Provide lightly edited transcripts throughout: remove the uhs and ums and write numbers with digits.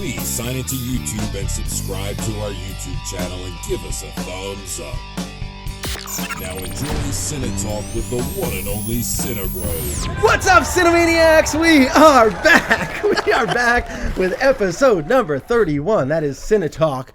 please sign into YouTube and subscribe to our YouTube channel and give us a thumbs up. Now enjoy CineTalk with the one and only CineBros. What's up, Cinemaniacs? We are back. We are back with episode number 31. That is CineTalk.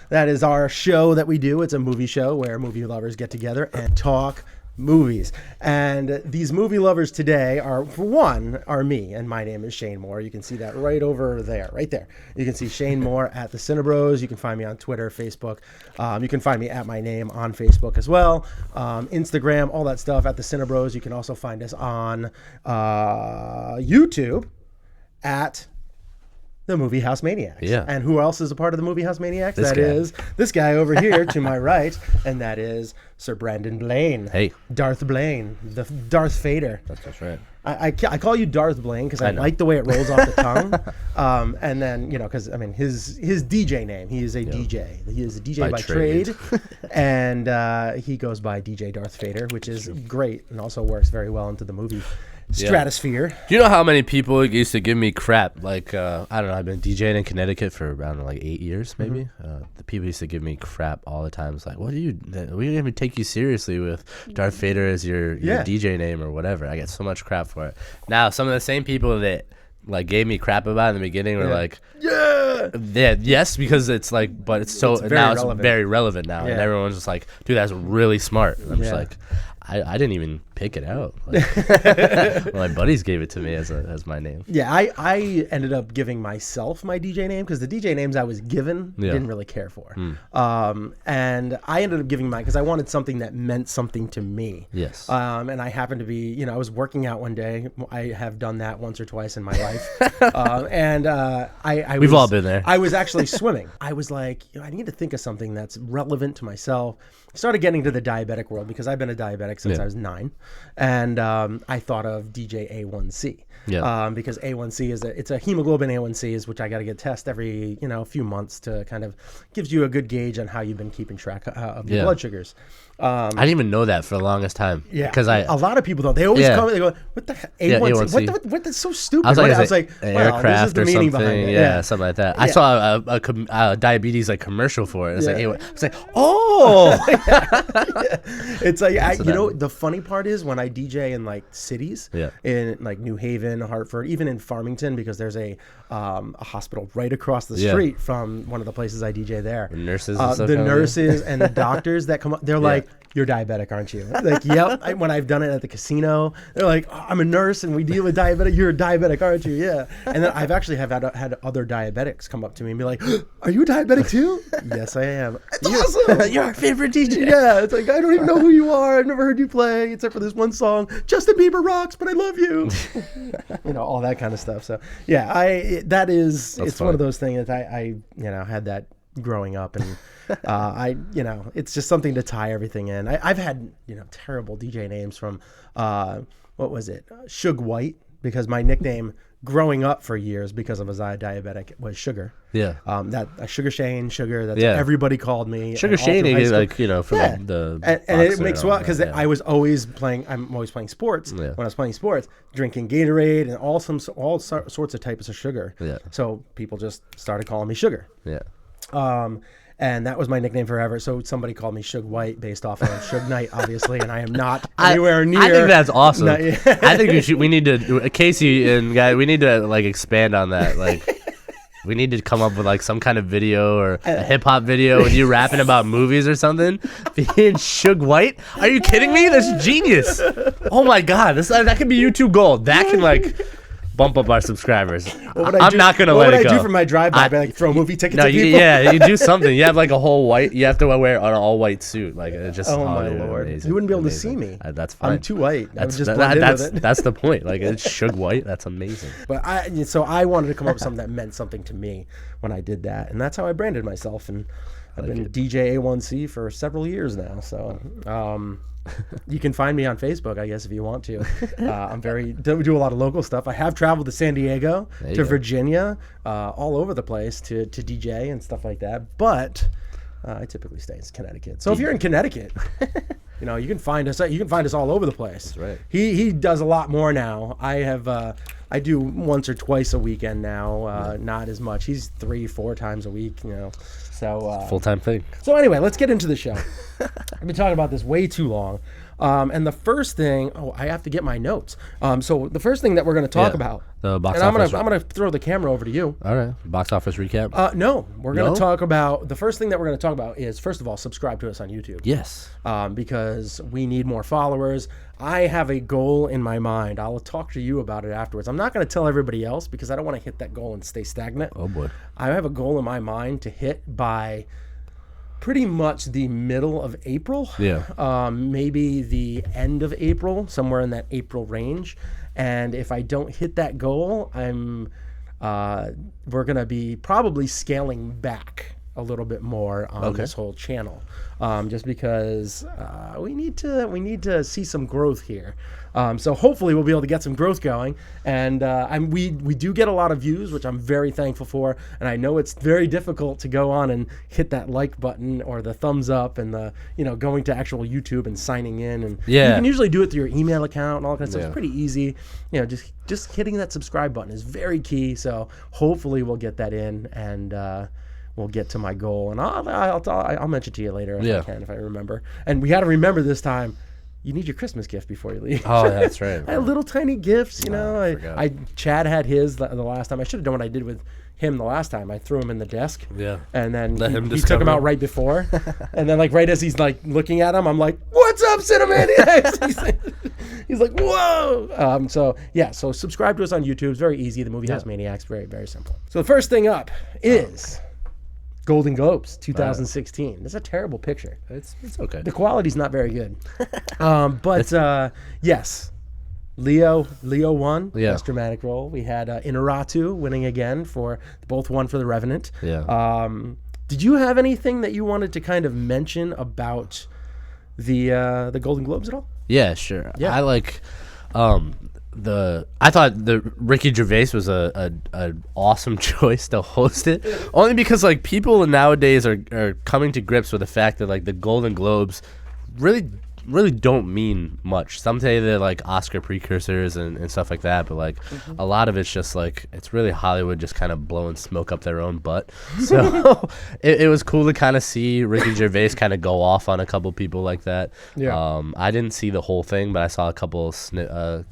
That is our show that we do. It's a movie show where movie lovers get together and talk movies. And these movie lovers today are, for one, are me, and my name is Shane Moore. You can see that right over there, right there. You can see Shane Moore at the CineBros. You can find me on Twitter, Facebook. You can find me at my name on Facebook as well. Instagram, all that stuff at the CineBros. You can also find us on YouTube at the Movie House Maniacs. Yeah. And who else is a part of the Movie House Maniacs? This That guy. is this guy over here to my right, and that is Sir Brandon Blaine. Hey. Darth Blaine, the Darth Vader. That's right. I call you Darth Blaine because I know. like the way it rolls off the tongue. And then, you know, because, I mean, his DJ name, he is a DJ. He is a DJ by trade. And he goes by DJ Darth Vader, which is great and also works very well into the movie stratosphere. Do you know how many people used to give me crap? Like, I don't know, I've been DJing in Connecticut for around like 8 years, maybe. The people used to give me crap all the time. It's like, we didn't even take you seriously with Darth Vader as your DJ name or whatever. I get so much crap for it. Now, some of the same people that like gave me crap about it in the beginning were like, yes, because it's like, but it's so, now it's very relevant now. And everyone's just like, dude, that's really smart. And I'm just like, I didn't even pick it out. Like, well, my buddies gave it to me as my name. Yeah, I ended up giving myself my DJ name because the DJ names I was given didn't really care for. And I ended up giving mine because I wanted something that meant something to me. Yes. And I happened to be, you know, I was working out one day. I have done that once or twice in my life. We've all been there. I was actually swimming. I was like, you know, I need to think of something that's relevant to myself. I started getting to the diabetic world because I've been a diabetic since I was 9. And I thought of DJ A1C. Because A1C it's a hemoglobin A1C, which I got to get tested every, few months to kind of gives you a good gauge on how you've been keeping track of your blood sugars. I didn't even know that for the longest time. Yeah, because a lot of people don't. They always come. They go, "What the A1C? What? That's so stupid." I was like, wow, aircraft this is the or meaning something. behind it. Yeah, something like that. I saw a diabetes like commercial for it. It's like, it's like, oh, it's like the funny part is when I DJ in like cities, in like New Haven, Hartford, even in Farmington, because there's a hospital right across the street from one of the places I DJ there. The nurses, and the doctors that come up, they're like, "You're diabetic, aren't you?" Like, yep. When I've done it at the casino, they're like, "Oh, I'm a nurse and we deal with diabetic. You're a diabetic, aren't you?" Yeah. And then I've actually had other diabetics come up to me and be like, "Are you a diabetic too?" Yes, I am. It's awesome. You're our favorite DJ. Yeah. It's like, I don't even know who you are. I've never heard you play except for this one song. Justin Bieber rocks, but I love you. All that kind of stuff. So yeah, it's funny. One of those things that I had that growing up, and it's just something to tie everything in. I've had terrible DJ names from what was it, Suge White, because my nickname growing up for years because I was diabetic was Sugar. That Sugar Shane, Sugar. That's what everybody called me. Sugar Shane, from the and it makes well because I was always playing. I'm always playing sports. When I was playing sports, drinking Gatorade and all sorts of types of sugar. So people just started calling me Sugar. And that was my nickname forever. So somebody called me Suge White based off of Suge Knight, obviously, and I am not anywhere near. I think that's awesome. I think we need to, Casey and guy, we need to like expand on that. Like, we need to come up with like some kind of video or a hip hop video with you rapping about movies or something. Being Suge White? Are you kidding me? That's genius. Oh my God, that could be YouTube gold. That can like bump up our subscribers. I'm not gonna let it go. What would I do for my drive-by? Like throw movie tickets to people? You do something. You have like a whole white. You have to wear an all-white suit. Like it just. Oh my Lord! Amazing, You wouldn't be able to see me. That's fine. I'm too white. That's the point. Like it's Suge White. That's amazing. But I wanted to come up with something that meant something to me when I did that, and that's how I branded myself. And I've been DJ A1C for several years now. So. You can find me on Facebook, I guess, if you want to. Do a lot of local stuff. I have traveled to San Diego, to Virginia, all over the place to DJ and stuff like that. But I typically stay in Connecticut. So if you're in Connecticut, you can find us. You can find us all over the place. That's right. He does a lot more now. I have I do once or twice a weekend now, not as much. He's 3-4 times a week, So full-time thing. So anyway, let's get into the show. I've been talking about this way too long. And the first thing, I have to get my notes. So the first thing that we're going to talk about, the box and office. I'm going to throw the camera over to you. All right, box office recap. No, we're going to talk about, the first thing that we're going to talk about is, first of all, subscribe to us on YouTube. Yes. Because we need more followers. I have a goal in my mind. I'll talk to you about it afterwards. I'm not going to tell everybody else because I don't want to hit that goal and stay stagnant. Oh boy. I have a goal in my mind to hit by pretty much the middle of April. Yeah. Maybe the end of April, somewhere in that April range. And if I don't hit that goal, we're going to be probably scaling back a little bit more on this whole channel, just because we need to see some growth here. So hopefully we'll be able to get some growth going, and we do get a lot of views, which I'm very thankful for. And I know it's very difficult to go on and hit that like button or the thumbs up and the going to actual YouTube and signing in, and you can usually do it through your email account and all that kind of stuff. It's pretty easy. Just hitting that subscribe button is very key. So hopefully we'll get that in, and we'll get to my goal, and I'll mention to you later if I remember. And we got to remember this time, you need your Christmas gift before you leave. Oh, that's right. I had little tiny gifts, Chad had his the last time. I should have done what I did with him the last time. I threw him in the desk. Yeah. And then he took him out right before. And then right as he's looking at him, I'm like, "What's up, Cinemaniacs?" He's like, "Whoa!" So subscribe to us on YouTube. It's very easy. The Movie House Maniacs, very, very simple. So the first thing up is Golden Globes 2016. It's a terrible picture. It's okay. The quality's not very good. Yes, Leo won best dramatic role. We had Inarritu winning again both won for The Revenant. Yeah. Did you have anything that you wanted to kind of mention about the Golden Globes at all? Yeah, sure. Yeah. I like I thought the Ricky Gervais was an awesome choice to host it, only because people nowadays are coming to grips with the fact that the Golden Globes really don't mean much. Some say they're Oscar precursors and stuff like that, but a lot of it's just it's really Hollywood just kind of blowing smoke up their own butt. So it was cool to kind of see Ricky Gervais kind of go off on a couple people like that. Yeah. I didn't see the whole thing, but I saw a couple snippets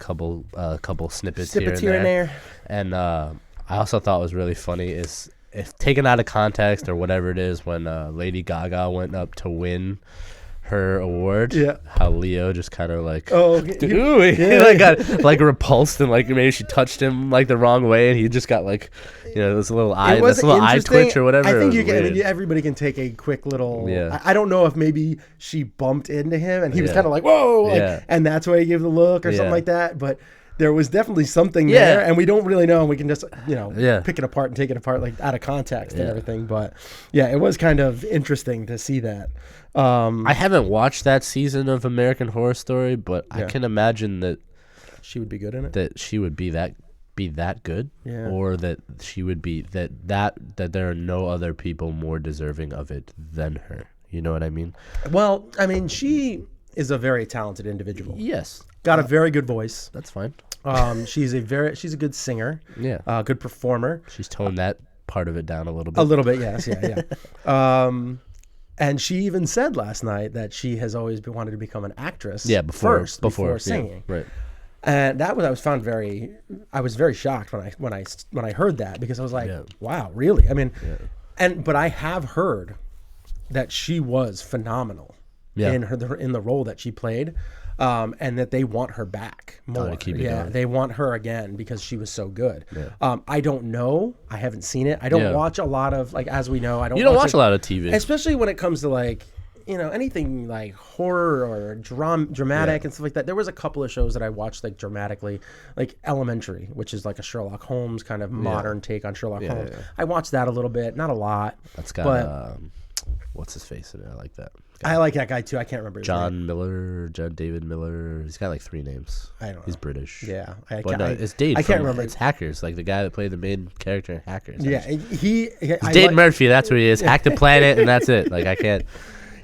here and there. And I also thought was really funny is, if taken out of context or whatever it is, when Lady Gaga went up to win her award, how Leo just kind of got repulsed, and maybe she touched him the wrong way, and he just got this little eye twitch or whatever. I think everybody can take a quick little. I don't know if maybe she bumped into him and he was kind of whoa, and that's why he gave the look or something like that, but. There was definitely something there, and we don't really know, and we can just, pick it apart and take it apart out of context and everything. But, it was kind of interesting to see that. I haven't watched that season of American Horror Story, but I can imagine that she would be good in it. That she would be that good, or that she would be that there are no other people more deserving of it than her. You know what I mean? Well, she is a very talented individual. Yes. Got a very good voice. That's fine. She's a good singer. Yeah. Good performer. She's toned that part of it down a little bit. A little bit, yes. Yeah. And she even said last night that she has always wanted to become an actress. Yeah, before singing. Yeah, right. And that was I was very shocked when I heard that, because I was like, wow, really? But I have heard that she was phenomenal in the role that she played. And that they want her back more. Keep it going. They want her again because she was so good. Yeah. I don't know. I haven't seen it. I don't watch a lot of, as we know, I don't. You don't watch a lot of TV, especially when it comes to anything horror or dramatic and stuff like that. There was a couple of shows that I watched dramatically, like Elementary, which is a Sherlock Holmes kind of modern take on Sherlock Holmes. Yeah. I watched that a little bit, not a lot. That's got what's his face in it? I like that. I like that guy too. I can't remember his name. John David Miller. He's got 3 names. I don't know. He's British. Yeah. It's Dade. I can't remember. It's Hackers, the guy that played the main character in Hackers. Yeah. Dade Murphy, that's who he is. Hack the Planet, and that's it. I can't.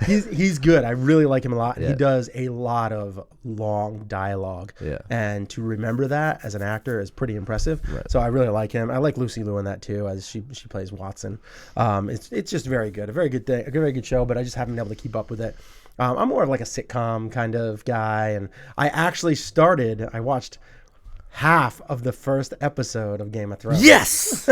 He's good. I really like him a lot. Yeah. He does a lot of long dialogue. Yeah. And to remember that as an actor is pretty impressive. Right. So I really like him. I like Lucy Liu in that too, as she plays Watson. It's just very good. A very good thing. A very good show, but I just haven't been able to keep up with it. I'm more of like a sitcom kind of guy, and I actually I watched half of the first episode of Game of Thrones. Yes.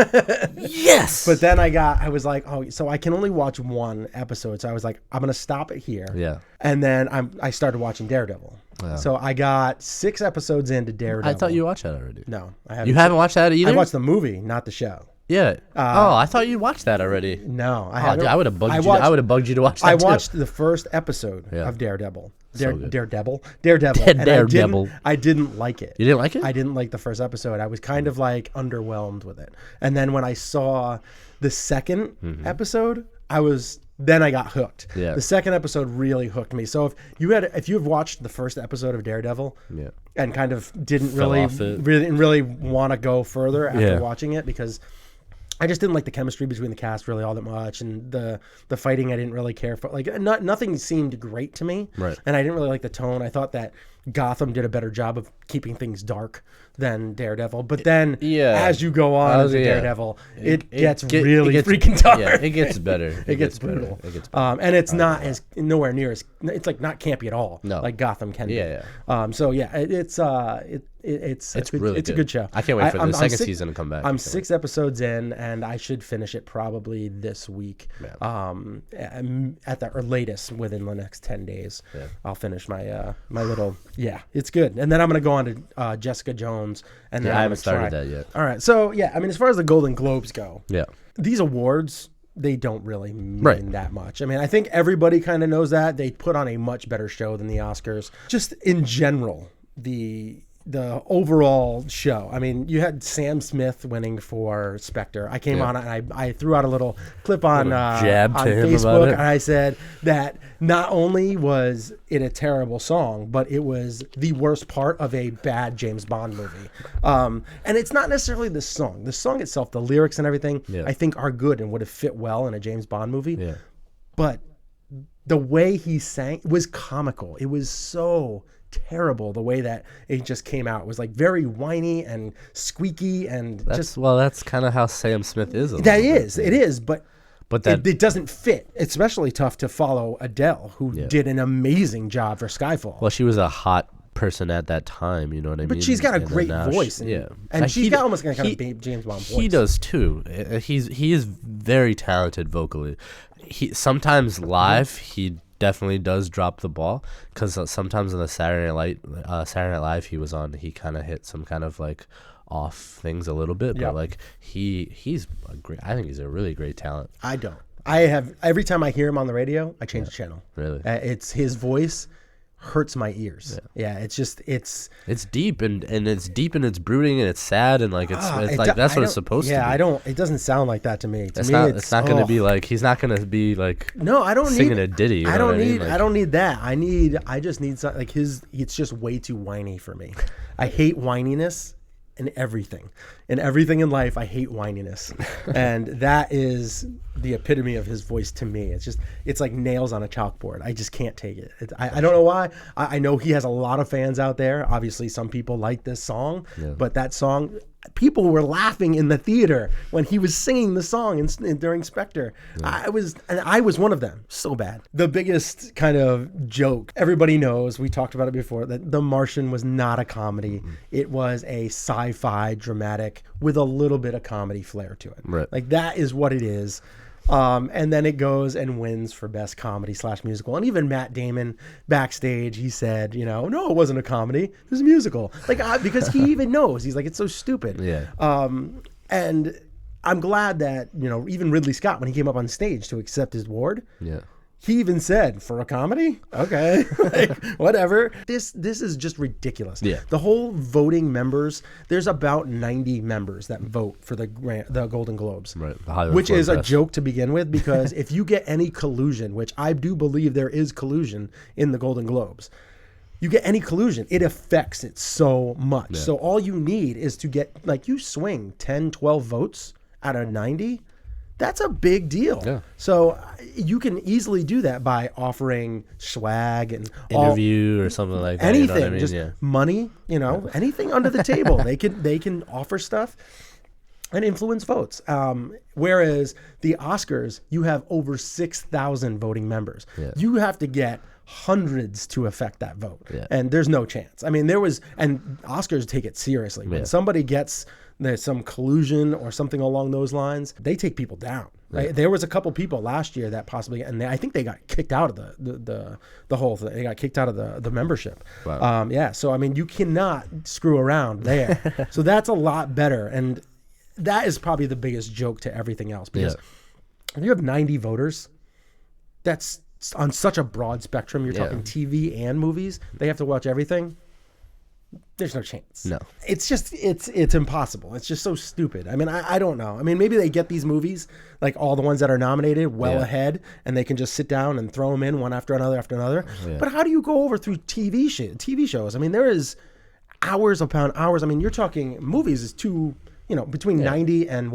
Yes. But then I was like, oh, so I can only watch one episode. So I was like, I'm gonna stop it here. Yeah. And then I started watching Daredevil. Yeah. So I got 6 episodes into Daredevil. I thought you watched that already. No, I haven't. You haven't watched that either? I watched the movie, not the show. Yeah. I thought you watched that already. No, I Oh, haven't. dude, I would have bugged you. I would have bugged you to watch that I too. watched the first episode Yeah. of Daredevil. So good. Daredevil. And Daredevil. I didn't like it. You didn't like it? I didn't like the first episode. I was kind of like underwhelmed with it. And then when I saw the second episode, then I got hooked. Yeah. The second episode really hooked me. So if you've watched the first episode of Daredevil and kind of didn't really want to go further after watching it, because I just didn't like the chemistry between the cast really all that much, and the fighting I didn't really care for. Like nothing seemed great to me, right? And I didn't really like the tone. I thought that Gotham did a better job of keeping things dark than Daredevil. But then, as you go on as a Daredevil, it gets freaking dark. Yeah, it gets better. It gets brutal. It gets and it's not as nowhere near as it's like not campy at all. No, like Gotham can be. Yeah. So yeah, it's really a good show. I can't wait for the second season to come back. I'm 6 episodes in, and I should finish it probably this week. At the latest within the next 10 days, I'll finish my my little. Yeah, it's good. And then I'm gonna go on to Jessica Jones, and then I haven't started that yet. All right, so I mean, as far as the Golden Globes go, these awards, they don't really mean that much. I mean, I think everybody kind of knows that. They put on a much better show than the Oscars. Just in general, the overall show. I mean, you had Sam Smith winning for Spectre. I came on and I threw out a little clip on Facebook, and I said that not only was it a terrible song, but it was the worst part of a bad James Bond movie. And it's not necessarily the song. The song itself, the lyrics and everything, I think are good and would have fit well in a James Bond movie. Yeah. But the way he sang was comical. It was so terrible the way that it just came out. It was like very whiny and squeaky, and that's kind of how Sam Smith is. It is, but it doesn't fit. It's especially tough to follow Adele, who did an amazing job for Skyfall. Well, she was a hot person at that time, you know what I mean? But she's got a great voice, and she's got almost kind of James Bond voice. He does too. He is very talented vocally. He sometimes live he definitely does drop the ball, because sometimes on the Saturday Night Live he was on, he kind of hit some kind of like off things a little bit, but like he's a great. I think he's a really great talent. I don't. I have every time I hear him on the radio, I change the channel. Really, it's his voice hurts my ears. It's just it's deep and it's deep and it's brooding and it's sad and like it's like that's what it's supposed to be. I don't. It doesn't sound like that to me. To me, it's not going to be like, he's not going to be like I don't singing need a ditty. I don't need that. I just need something like his. It's just way too whiny for me. I hate whininess. In everything in life, I hate whininess, and that is the epitome of his voice to me. It's like nails on a chalkboard. I just can't take it. I don't know why. I know he has a lot of fans out there. Obviously, some people like this song, but that song, people were laughing in the theater when he was singing the song during Spectre. I was one of them. So bad. The biggest kind of joke, everybody knows, we talked about it before, that The Martian was not a comedy. Mm-hmm. It was a sci-fi dramatic with a little bit of comedy flair to it. Right. Like that is what it is. And then it goes and wins for best comedy / musical. And even Matt Damon backstage, he said, no, it wasn't a comedy. It was a musical. Like, because he even knows. He's like, it's so stupid. Yeah. And I'm glad that, even Ridley Scott, when he came up on stage to accept his award, he even said, for a comedy? Okay. Like, whatever. This is just ridiculous. Yeah. The whole voting members, there's about 90 members that vote for the Golden Globes. Right. Which is a joke to begin with, because if you get any collusion, which I do believe there is collusion in the Golden Globes, you get any collusion, it affects it so much. Yeah. So all you need is to get, you swing 10, 12 votes out of 90, That's a big deal. Yeah. So you can easily do that by offering swag and interview or something like that. Anything, you know what I mean? just money, anything under the table. They can offer stuff and influence votes. Whereas the Oscars, you have over 6,000 voting members. Yeah. You have to get hundreds to affect that vote. Yeah. And there's no chance. I mean, and Oscars take it seriously. When somebody gets there's some collusion or something along those lines, they take people down. Right? Yeah. There was a couple people last year that possibly, and I think they got kicked out of the whole thing. They got kicked out of the membership. Wow. So I mean, you cannot screw around there. So that's a lot better, and that is probably the biggest joke to everything else, because if you have 90 voters, that's on such a broad spectrum. You're talking TV and movies. They have to watch everything. There's no chance. No. It's just, it's impossible. It's just so stupid. I mean, I don't know. I mean, maybe they get these movies, like all the ones that are nominated, ahead, and they can just sit down and throw them in one after another after another. Yeah. But how do you go over through TV shows? I mean, there is hours upon hours. I mean, you're talking movies is between 90 and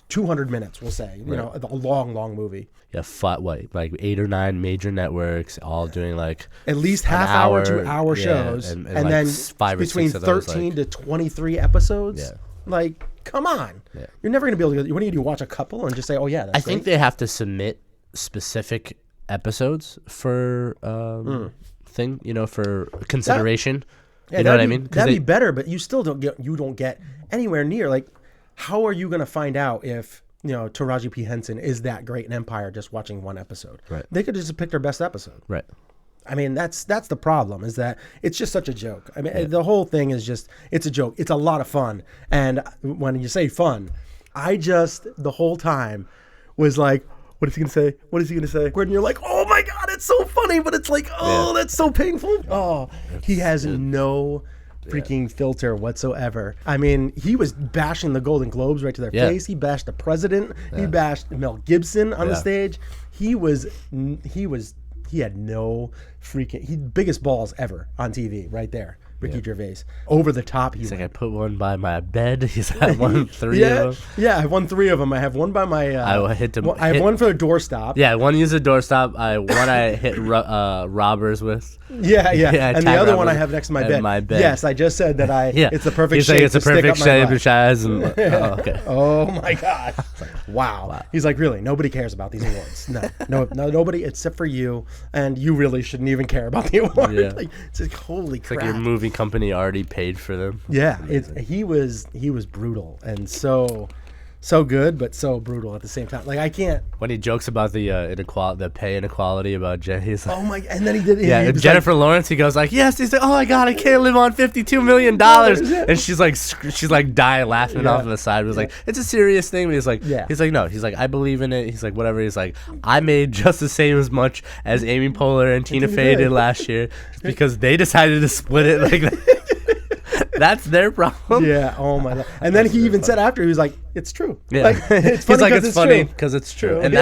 200 minutes, we'll say. A long movie. Yeah, like 8 or 9 major networks, all doing like at least half hour to hour shows, and like then 5 or 6 between 13 to 23 episodes. Yeah. Like, come on. Yeah. You're never going to be able to. What do you do? Watch a couple and just say, "Oh yeah, that's I think they have to submit specific episodes for for consideration. You know what I mean? That'd be better, but you still don't get anywhere near. Like, how are you going to find out if Taraji P. Henson is that great in Empire just watching one episode? Right. They could just pick their best episode. Right. I mean, that's the problem, is that it's just such a joke. I mean, the whole thing is just, it's a joke. It's a lot of fun. And when you say fun, I just, the whole time was like, what is he going to say? What is he going to say? And you're like, oh my God, it's so funny, but it's like, that's so painful. Oh, he has no freaking filter whatsoever. I mean, he was bashing the Golden Globes right to their face. He bashed the president. He bashed Mel Gibson on the stage. He had no freaking biggest balls ever on TV right there. Ricky Gervais. Over the top. He's like, I put one by my bed. He's like, I won 3 of them. Yeah, I won 3 of them. I have one by my... I have one for the doorstop. Yeah, one used a doorstop. One I hit robbers with. Yeah. And the other one I have next to my bed. My bed. Yes, I just said that it's the perfect He's shape. Like, it's a perfect shape of size. Okay. Oh my God. Wow. He's like, really? Nobody cares about these awards. No, nobody except for you. And you really shouldn't even care about the award. Yeah. It's like, holy crap. Like your movie company already paid for them. Yeah. He was brutal and so good, but so brutal at the same time. Like, I can't. When he jokes about the pay inequality about Jen, he's like, oh my! And then he did. Yeah, and Jennifer Lawrence. He goes like, yes. He's like, oh my God, I can't live on $52 million. And she's like dying laughing off to the side. It was like, it's a serious thing. But he's like, no. He's like, I believe in it. He's like, whatever. He's like, I made just the same as much as Amy Poehler and Tina Fey did last year, just because they decided to split it like that. That's their problem. Yeah. Oh my God. And then he even said after, he was like, "It's true." Yeah. Like, it's funny. He's like, it's funny because it's true. And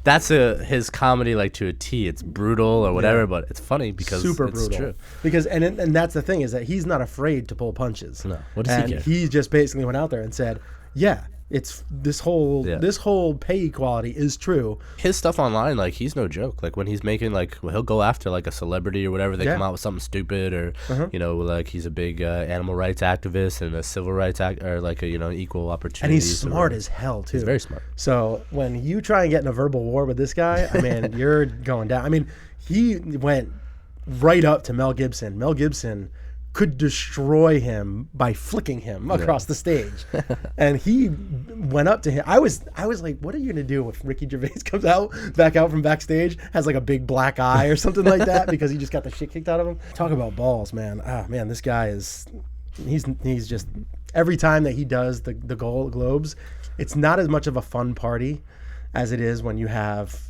that's his comedy like to a T. It's brutal or whatever, but it's funny because super it's brutal. True. Because and that's the thing, is that he's not afraid to pull punches. No. What does he care? He just basically went out there and said, "Yeah, it's this whole pay equality is true." His stuff online, like, he's no joke. Like, when he's making he'll go after like a celebrity or whatever, they come out with something stupid, or like he's a big animal rights activist and a civil rights or like a equal opportunity. And he's smart as hell too. He's very smart. So when you try and get in a verbal war with this guy, I mean, you're going down. I mean, he went right up to Mel Gibson. Mel Gibson could destroy him by flicking him across the stage. And he went up to him. I was like, what are you going to do if Ricky Gervais comes back out from backstage, has like a big black eye or something like that, because he just got the shit kicked out of him? Talk about balls, man. Ah, man, this guy he's just, every time that he does the Globes, it's not as much of a fun party as it is when you have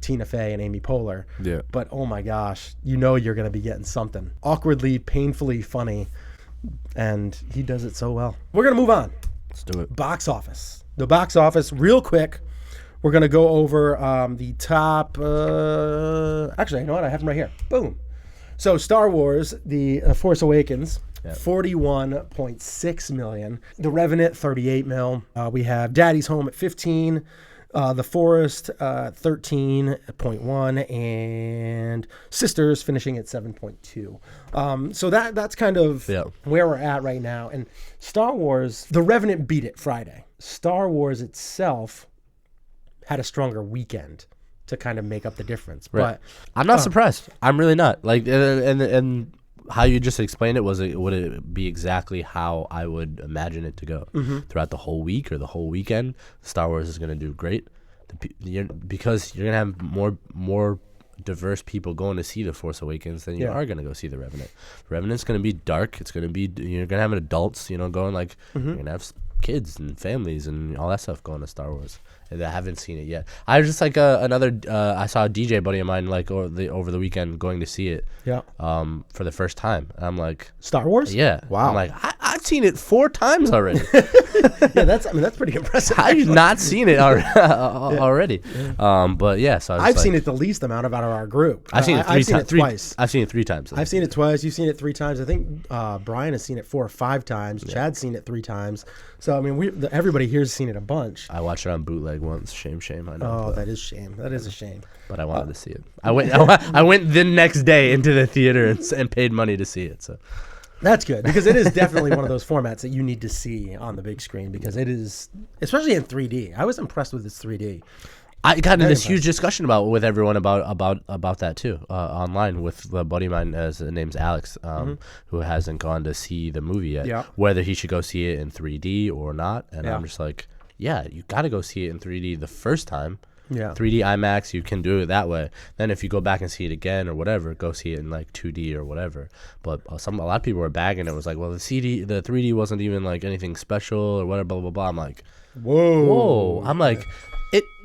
Tina Fey and Amy Poehler. Yeah. But oh my gosh, you're going to be getting something awkwardly, painfully funny, and he does it so well. We're going to move on. Let's do it. Box office. The box office, real quick. We're going to go over the top. Actually, you know what? I have them right here. Boom. So Star Wars, The Force Awakens. 41.6 million. The Revenant, 38 mil. We have Daddy's Home at 15. The Forest, 13.1, and Sisters finishing at 7.2. So that's kind of where we're at right now. And Star Wars, The Revenant beat it Friday. Star Wars itself had a stronger weekend to kind of make up the difference. Right. But I'm not surprised. I'm really not. Like, and how you just explained it, would it be exactly how I would imagine it to go throughout the whole week or the whole weekend? Star Wars is going to do great because you're going to have more diverse people going to see The Force Awakens than you are going to go see The Revenant. Revenant's going to be dark. It's going to be, you're going to have adults, going like, you're going to have kids and families and all that stuff going to Star Wars. And I haven't seen it yet. I was just like I saw a DJ buddy of mine like over the weekend going to see it. Yeah. For the first time. And I'm like, Star Wars? Yeah. Wow. I'm like, I've seen it 4 times already. Yeah, that's pretty impressive. How have you not seen it already? Yeah. But yeah, so I've seen it the least amount out of our group. I've seen it twice. I've seen it 3 times. I've seen it twice. You've seen it 3 times. I think Brian has seen it 4 or 5 times. Yeah. Chad's seen it 3 times. So I mean, everybody here's seen it a bunch. I watched it on bootleg once. Shame. I know. Oh, that is shame. That is a shame. But I wanted to see it. I went the next day into the theater and paid money to see it. So that's good because it is definitely one of those formats that you need to see on the big screen because it is, especially in 3D. I was impressed with its 3D. I got in this huge discussion with everyone about that too online with a buddy of mine. His name's Alex, who hasn't gone to see the movie yet. Whether he should go see it in 3D or not, and I'm just like, yeah, you got to go see it in 3D the first time. Yeah, 3D IMAX, you can do it that way. Then if you go back and see it again or whatever, go see it in like 2D or whatever. But a lot of people were bagging it. Was like, well, the 3D wasn't even like anything special or whatever. Blah blah blah. I'm like, whoa. I'm like.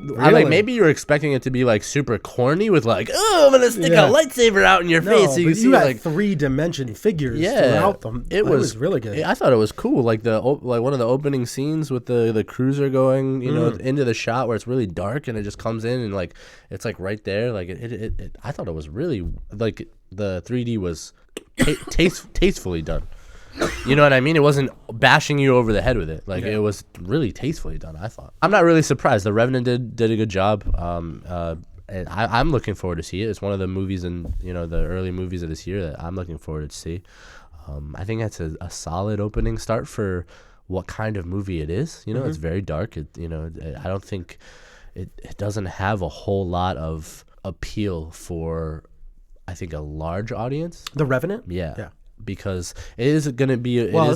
Really? I'm like, maybe you're expecting it to be like super corny with like, oh, I'm gonna stick a lightsaber out in your face. So you see had like 3-dimension figures throughout them. It was really good. I thought it was cool. Like one of the opening scenes with the cruiser going, into the shot where it's really dark and it just comes in and like it's like right there. Like it I thought it was really like the 3D was tastefully done. You know what I mean? It wasn't bashing you over the head with it. Like it was really tastefully done, I thought. I'm not really surprised. The Revenant did a good job. And I'm looking forward to see it. It's one of the movies in the early movies of this year that I'm looking forward to see. I think that's a solid opening start for what kind of movie it is. It's very dark. I don't think it doesn't have a whole lot of appeal for, I think, a large audience. The Revenant? Yeah. Because it is going to be it's brutal.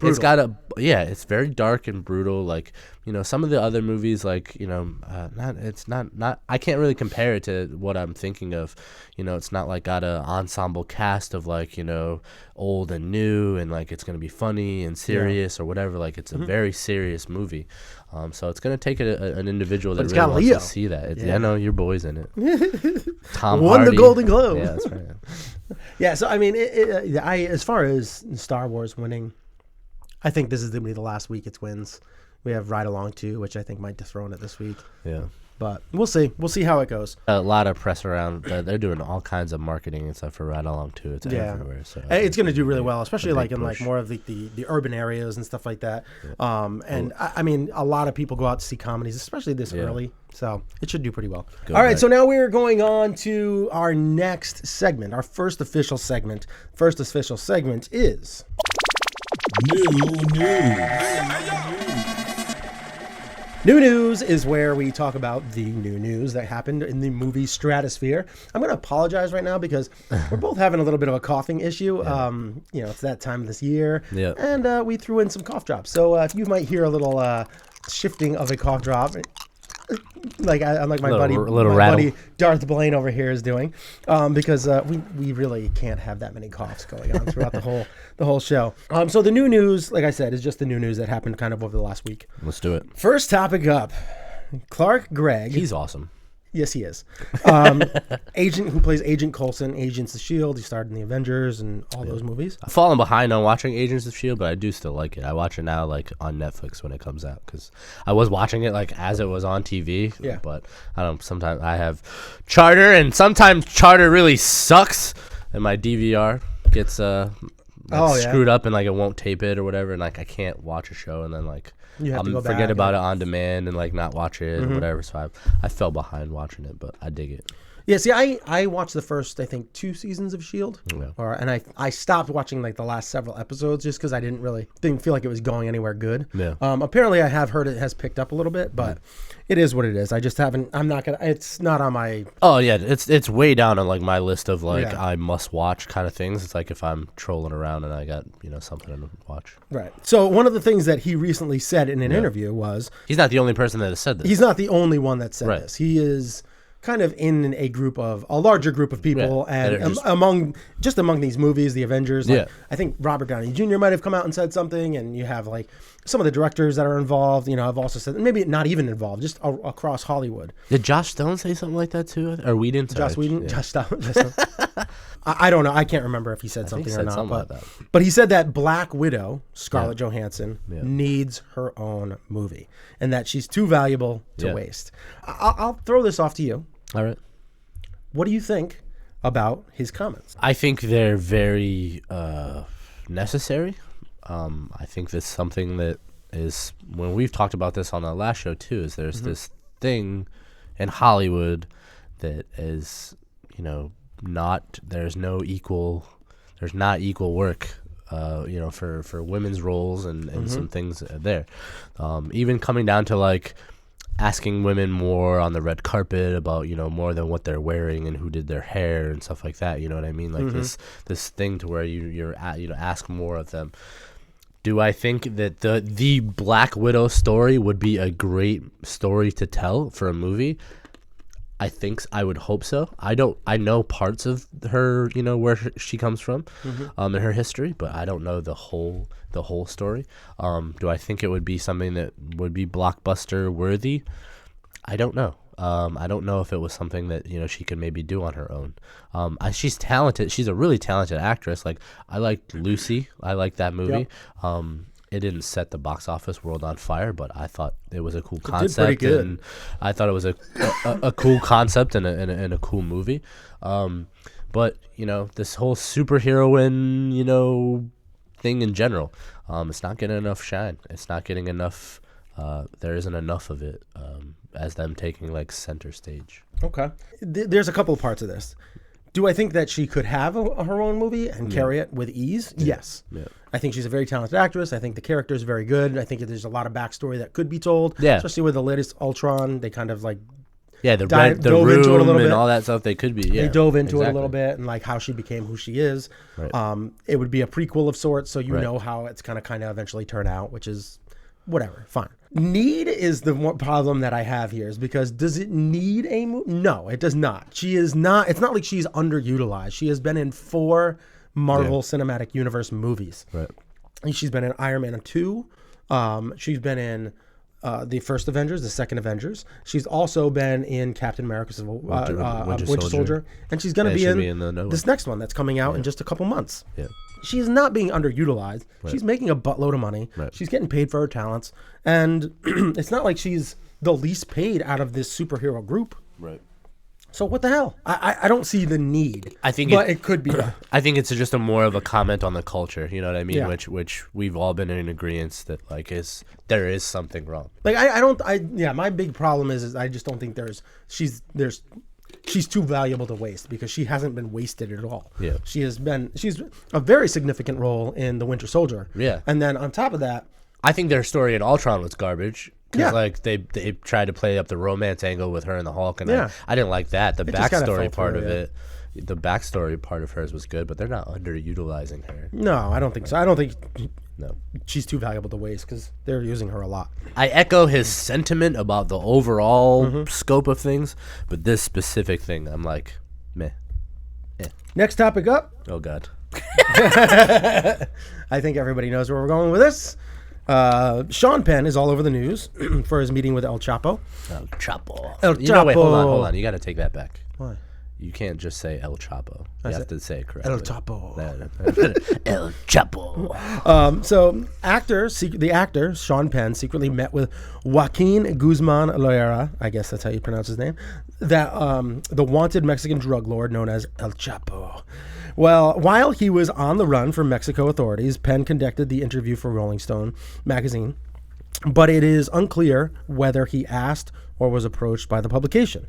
It's got it's very dark and brutal. Like some of the other movies, like not I can't really compare it to what I'm thinking of. It's not like got an ensemble cast of like old and new and like it's going to be funny and serious or whatever. Like it's a very serious movie. So it's going to take an individual that really wants to see that. I know your boy's in it. Tom won Hardy. the Golden Globe. Yeah, that's right. Yeah, so I mean, as far as Star Wars winning, I think this is going to be the last week it wins. We have Ride Along 2, which I think might dethrone it this week. Yeah. But we'll see. We'll see how it goes. A lot of press around. They're doing all kinds of marketing and stuff for Ride Along 2. It's everywhere. So it's going to do really well, especially like in like more of the urban areas and stuff like that. Yeah. And I mean, a lot of people go out to see comedies, especially this early. So it should do pretty well. All right, so now we're going on to our next segment, our first official segment. First official segment is New News. New News is where we talk about the new news that happened in the movie stratosphere. I'm going to apologize right now because we're both having a little bit of a coughing issue. It's that time of this year. Yeah. And we threw in some cough drops. So if you might hear a little shifting of a cough drop, unlike my buddy Darth Blaine over here is doing, because we really can't have that many coughs going on throughout the whole show. So the new news, like I said, is just the new news that happened kind of over the last week. Let's do it. First topic up, Clark Gregg. He's awesome. Yes, he is. Agent who plays Agent Coulson, Agents of S.H.I.E.L.D. He starred in the Avengers and all those movies. I've fallen behind on watching Agents of S.H.I.E.L.D., but I do still like it. I watch it now like on Netflix when it comes out because I was watching it like as it was on TV. Yeah. But I don't. Sometimes I have Charter, and sometimes Charter really sucks, and my DVR gets screwed up and like it won't tape it or whatever, and like I can't watch a show and then like You have to go forget back about it on demand and like not watch it or whatever. So I fell behind watching it, but I dig it. Yeah, see, I watched the first, I think, 2 seasons of S.H.I.E.L.D. Yeah. And I stopped watching like the last several episodes just because I didn't feel like it was going anywhere good. Yeah. Apparently, I have heard it has picked up a little bit, but it is what it is. I just haven't. It's not on my. Oh yeah, it's way down on like my list of like Yeah. I must watch kind of things. It's like if I'm trolling around and I got something to watch. Right. So one of the things that he recently said in an interview was He's not the only person that has said this. he's not the only one that said Right. this. He is kind of in a larger group of people, Yeah, and just- among these movies, the Avengers. Like, Yeah. I think Robert Downey Jr. might have come out and said something, and you have like some of the directors that are involved. Have also said maybe not even involved, just across Hollywood. Did Josh Stone say something like that too? Or Whedon? Joss Sorry. Whedon, Yeah. Joss Stone. I don't know. I can't remember if he said think he something said or not. something But, like that. but he said that Black Widow, Scarlett Yeah. Johansson, Yeah. needs her own movie, and that she's too valuable to Yeah. waste. I'll throw this off to you. All right. What do you think about his comments? I think they're very necessary. I think that's something that is, when we've talked about this on the last show too, is there's this thing in Hollywood that is, there's not equal work, for women's roles and some things there. Even coming down to like asking women more on the red carpet about more than what they're wearing and who did their hair and stuff like that. You know what I mean? Like this thing to where you're ask more of them. Do I think that the Black Widow story would be a great story to tell for a movie? I would hope so. I know parts of her, where she comes from, in her history, but I don't know the whole story. Do I think it would be something that would be blockbuster worthy? I don't know. I don't know if it was something that she could maybe do on her own. She's talented. She's a really talented actress. Like I liked Lucy. I liked that movie. Yep. It didn't set the box office world on fire, but I thought it was a cool pretty concept, good. and I thought it was a cool concept and a cool movie. But this whole superheroine, thing in general, it's not getting enough shine. It's not getting enough. There isn't enough of it as them taking like center stage. Okay. There's a couple of parts of this. Do I think that she could have her own movie and carry it with ease? Yes. Yeah. I think she's a very talented actress. I think the character is very good. I think there's a lot of backstory that could be told. Yeah. Especially with the latest Ultron, they kind of like The dove room into it a little and bit. all that stuff. They could be. Yeah, they dove into it a exactly. little bit and like how she became who she is. Right. It would be a prequel of sorts, so you Right. know how it's kind of eventually turn out, which is whatever, fine. Need is the one problem that I have here, is because does it need a movie? No, it does not. She is not. It's not like she's underutilized. She has been in 4 Marvel Cinematic Universe movies. Right. And she's been in Iron Man 2. She's been in the first Avengers, the second Avengers. She's also been in Captain America: Winter Soldier, and she's going to be in this next one that's coming out in just a couple months. Yeah. She's not being underutilized. Right. She's making a buttload of money. Right. She's getting paid for her talents, and it's not like she's the least paid out of this superhero group. Right. So what the hell? I don't see the need. I think it could be done. I think it's just a more of a comment on the culture. You know what I mean? Yeah. Which we've all been in agreement that like there is something wrong. Like my big problem is I just don't think she's too valuable to waste, because she hasn't been wasted at all. Yeah. She's a very significant role in the Winter Soldier. Yeah. And then on top of that, I think their story in Ultron was garbage. Because Yeah. like they tried to play up the romance angle with her and the Hulk, and Yeah. I didn't like that. The It just kinda backstory fell part through, of yeah. it, the backstory part of hers was good, but they're not underutilizing her. no, I don't think so. I don't think No. she's too valuable to waste, because they're using her a lot. I echo his sentiment about the overall scope of things, but this specific thing, I'm like, meh. Next topic up. Oh God. I think everybody knows where we're going with this. Sean Penn is all over the news for his meeting with El Chapo. El Chapo. El You know, wait, hold Chapo. on. You got to take that back. Why? You can't just say El Chapo. You have to say it correctly. El Chapo. El Chapo. So the actor Sean Penn secretly met with Joaquin Guzman Loera, I guess that's how you pronounce his name, that the wanted Mexican drug lord known as El Chapo. Well, while he was on the run from Mexico authorities, Penn conducted the interview for Rolling Stone magazine, but it is unclear whether he asked or was approached by the publication.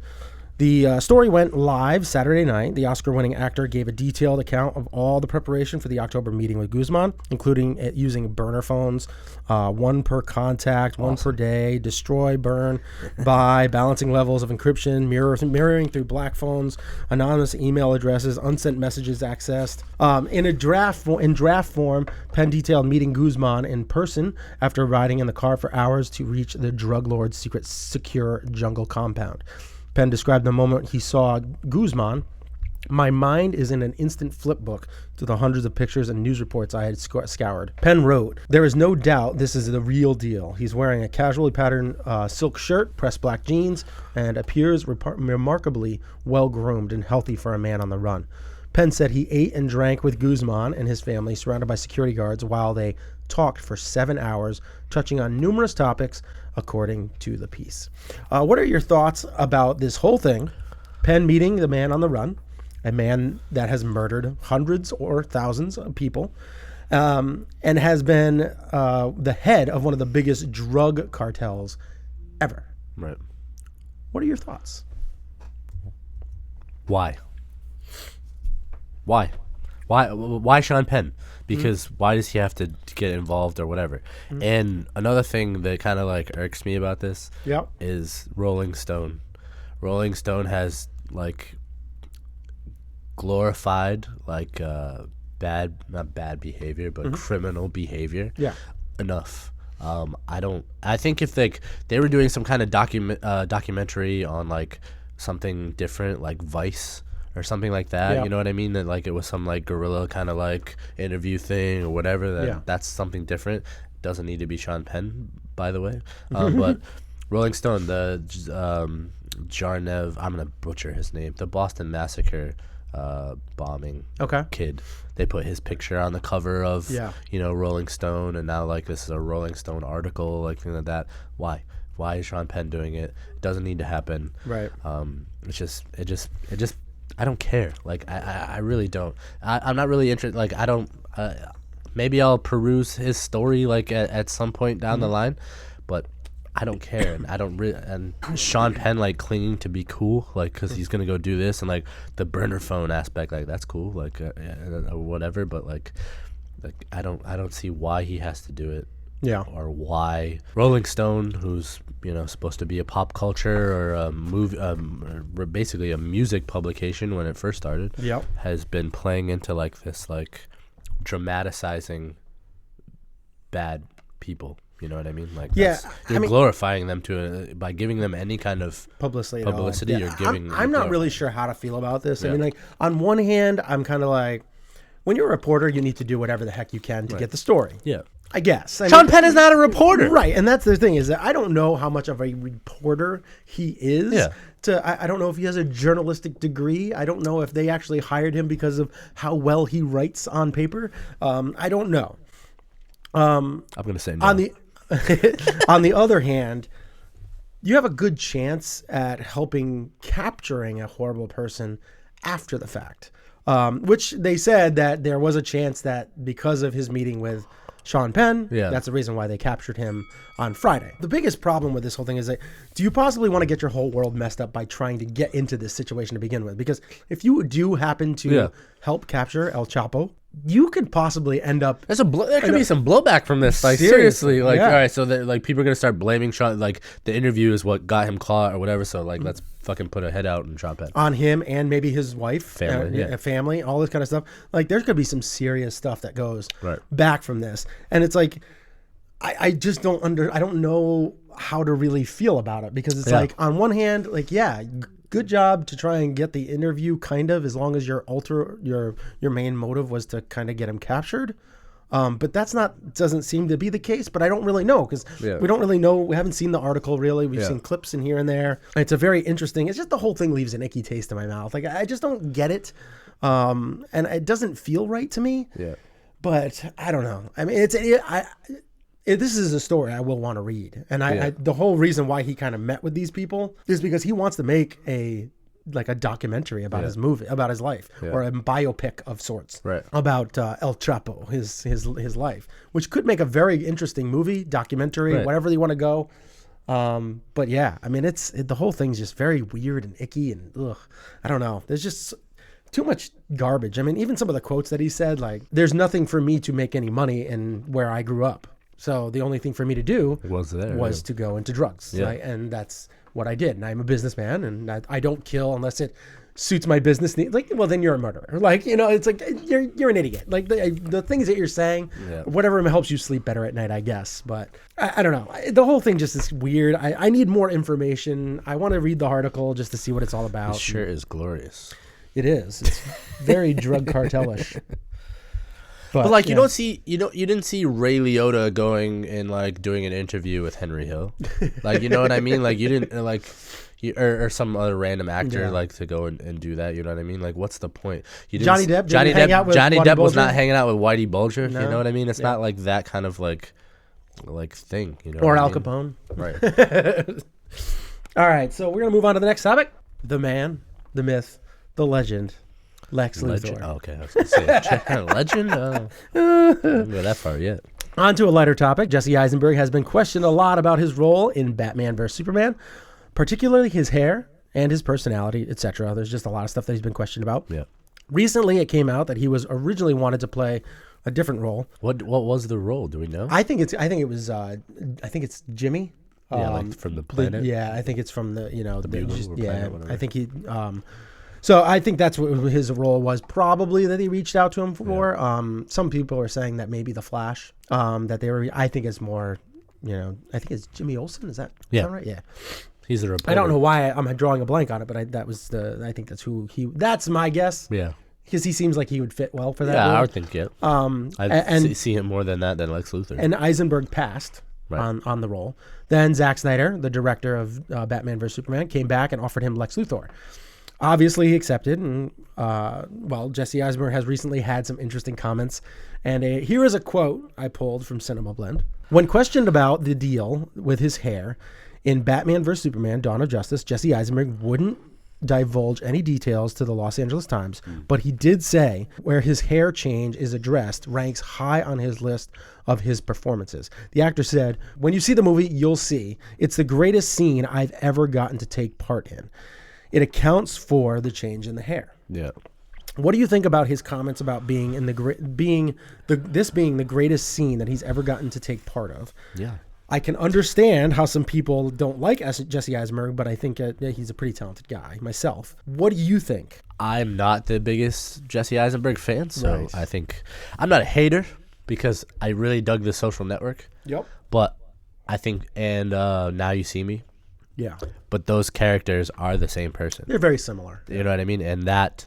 The story went live Saturday night. The Oscar-winning actor gave a detailed account of all the preparation for the October meeting with Guzman, including using burner phones, one per contact, one per day, destroy, burn, buy, balancing levels of encryption, mirroring through black phones, anonymous email addresses, unsent messages accessed. In draft form, Penn detailed meeting Guzman in person after riding in the car for hours to reach the drug lord's secure jungle compound. Penn described the moment he saw Guzman. My mind is in an instant flip book to the hundreds of pictures and news reports I had scoured. Penn wrote, there is no doubt this is the real deal. He's wearing a casually patterned silk shirt, pressed black jeans, and appears remarkably well-groomed and healthy for a man on the run. Penn said he ate and drank with Guzman and his family, surrounded by security guards, while they talked for 7 hours, touching on numerous topics, according to the piece. What are your thoughts about this whole thing? Penn meeting the man on the run, a man that has murdered hundreds or thousands of people, and has been the head of one of the biggest drug cartels ever. Right. What are your thoughts? Why Sean Penn? Because why does he have to get involved or whatever? And another thing that kind of like irks me about this is Rolling Stone. Rolling Stone has like glorified like not bad behavior, but criminal behavior. Yeah. Enough. I think if like they were doing some kind of documentary on like something different, like Vice or something like that, you know what I mean? That like it was some like guerrilla kind of like interview thing or whatever. That's something different. Doesn't need to be Sean Penn, by the way. But Rolling Stone, the Jarnev, I'm gonna butcher his name, the Boston Massacre bombing kid. They put his picture on the cover of Rolling Stone, and now like this is a Rolling Stone article, like thing like that. Why is Sean Penn doing it? It doesn't need to happen. Right. It just I don't care. Like I really don't. I'm not really interested. Like I don't. Maybe I'll peruse his story like at some point down the line, but I don't care. And I don't really. And Sean Penn like clinging to be cool, like because he's gonna go do this, and like the burner phone aspect, like that's cool, like whatever. But like I don't see why he has to do it. Yeah. Or why Rolling Stone, who's supposed to be a pop culture or a movie, basically a music publication when it first started, has been playing into like this like dramatizing bad people. You know what I mean? Like you're glorifying them by giving them any kind of publicity. You're giving. I'm not really sure how to feel about this. I mean, like on one hand, I'm kind of like, when you're a reporter, you need to do whatever the heck you can to get the story. Yeah. I guess. Sean Penn is not a reporter. Right. And that's the thing, is that I don't know how much of a reporter he is. Yeah. I don't know if he has a journalistic degree. I don't know if they actually hired him because of how well he writes on paper. I don't know. I'm going to say no. On the other hand, you have a good chance at helping capturing a horrible person after the fact, which they said that there was a chance that because of his meeting with Sean Penn, that's the reason why they captured him on Friday. The biggest problem with this whole thing is that, do you possibly want to get your whole world messed up by trying to get into this situation to begin with? Because if you do happen to help capture El Chapo, you could possibly end up. There could be some blowback from this. Like seriously, like all right, so that like people are gonna start blaming Sean. Like the interview is what got him caught or whatever. So like let's fucking put a head out and Sean Penn on him and maybe his wife, family, all this kind of stuff. Like there's gonna be some serious stuff that goes back from this, and it's like I just don't I don't know how to really feel about it, because it's like on one hand, like good job to try and get the interview, kind of, as long as your main motive was to kind of get him captured. But doesn't seem to be the case, but I don't really know, because we don't really know. We haven't seen the article really. We've seen clips in here and there. It's a very interesting, it's just the whole thing leaves an icky taste in my mouth. Like I just don't get it. And it doesn't feel right to me. Yeah. But I don't know. I mean, this is a story I will want to read. And the whole reason why he kind of met with these people is because he wants to make a like a documentary about his movie, about his life, or a biopic of sorts, Right. about El Chapo, his life, which could make a very interesting movie, documentary, Right. whatever you want to go. But yeah, I mean, the whole thing's just very weird and icky and I don't know. There's just too much garbage. I mean, even some of the quotes that he said, like, there's nothing for me to make any money in where I grew up. So the only thing for me to do was to go into drugs. Yeah. Right? And that's what I did. And I'm a businessman, and I don't kill unless it suits my business needs. Like, well, then you're a murderer. Like, it's like you're an idiot. Like the things that you're saying, whatever helps you sleep better at night, I guess. But I don't know. The whole thing just is weird. I need more information. I want to read the article just to see what it's all about. His shirt is glorious. It is. It's very drug cartelish. But like you didn't see Ray Liotta going and like doing an interview with Henry Hill, like, you know what I mean? Like you didn't like, or some other random actor like to go and do that. You know what I mean? Like, what's the point? Johnny Depp was not hanging out with Whitey Bulger. No. You know what I mean? It's not like that kind of like thing. You know? Or what Al I mean? Capone. Right. All right, so we're gonna move on to the next topic: the man, the myth, the legend, Lex Luthor. Oh, okay, I was gonna say legend. Didn't go that far yet. On to a lighter topic. Jesse Eisenberg has been questioned a lot about his role in Batman vs Superman, particularly his hair and his personality, etc. There's just a lot of stuff that he's been questioned about. Yeah. Recently, it came out that he was originally wanted to play a different role. What was the role? Do we know? I think it's Jimmy. Yeah, like from the planet. I think it's from the Bugle or Planet, whatever. I think he. So I think that's what his role was, probably, that he reached out to him for. Yeah. Some people are saying that maybe the Flash. That they were. I think it's more. I think it's Jimmy Olsen. Is that right? Yeah. He's a reporter. I don't know why I'm drawing a blank on it, but I think that's who he. That's my guess. Yeah. Because he seems like he would fit well for that. Yeah, role. I would think I see him more than Lex Luthor. And Eisenberg passed on the role. Then Zack Snyder, the director of Batman vs Superman, came back and offered him Lex Luthor. Obviously, he accepted. And Jesse Eisenberg has recently had some interesting comments. And here is a quote I pulled from Cinema Blend. When questioned about the deal with his hair in Batman vs Superman: Dawn of Justice, Jesse Eisenberg wouldn't divulge any details to the Los Angeles Times, but he did say where his hair change is addressed ranks high on his list of his performances. The actor said, "When you see the movie, you'll see it's the greatest scene I've ever gotten to take part in. It accounts for the change in the hair." Yeah. What do you think about his comments about being this being the greatest scene that he's ever gotten to take part of? Yeah. I can understand how some people don't like Jesse Eisenberg, but I think he's a pretty talented guy myself. What do you think? I'm not the biggest Jesse Eisenberg fan, so Right. I think I'm not a hater because I really dug The Social Network. Yep. But I think, and Now You See Me. Yeah. But those characters are the same person. They're very similar. You know what I mean? And that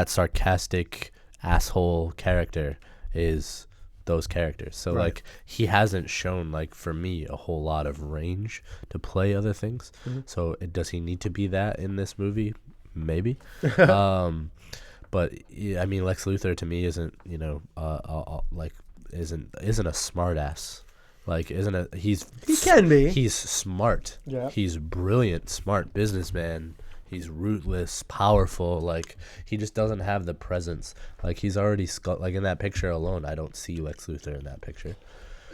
sarcastic asshole character is those characters. So like he hasn't shown, like, for me, a whole lot of range to play other things. Mm-hmm. So does he need to be that in this movie? Maybe. But yeah, I mean, Lex Luthor to me isn't isn't a smart ass. Like, he can be. He's smart. Yeah. He's brilliant, smart businessman. He's ruthless, powerful. Like, he just doesn't have the presence. Like, he's already like in that picture alone. I don't see Lex Luthor in that picture.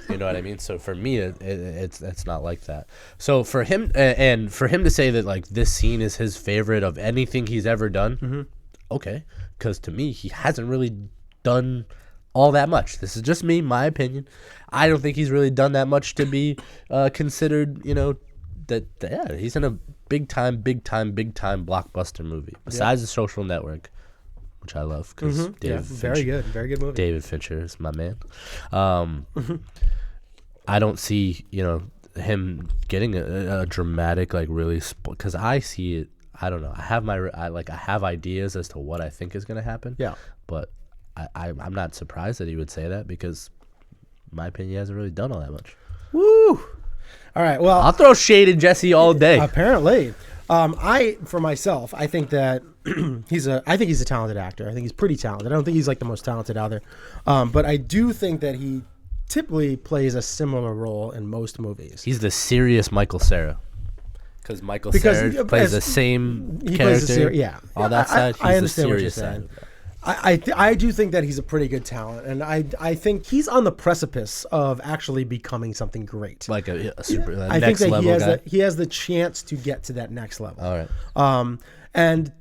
You know what I mean? So for me, it's not like that. So for him and for him to say that, like, this scene is his favorite of anything he's ever done, okay, because to me he hasn't really done all that much. This is just me, my opinion. I don't think he's really done that much to be considered, that he's in a big time blockbuster movie. Besides The Social Network, which I love because very good movie. David Fincher is my man. I don't see him getting a dramatic, like, really, because I see it. I don't know. I have ideas as to what I think is going to happen. Yeah, but I'm not surprised that he would say that because, in my opinion, he hasn't really done all that much. Woo! All right. Well, I'll throw shade at Jesse all day. Apparently, for myself, I think that he's a talented actor. I think he's pretty talented. I don't think he's like the most talented out there, but I do think that he typically plays a similar role in most movies. He's the serious Michael Cera. Because Michael Cera plays the same character. All that side. He's I understand the what you're serious saying. side. I do think that he's a pretty good talent, and I think he's on the precipice of actually becoming something great. Like a super I think next that level he has the chance to get to that next level. All right.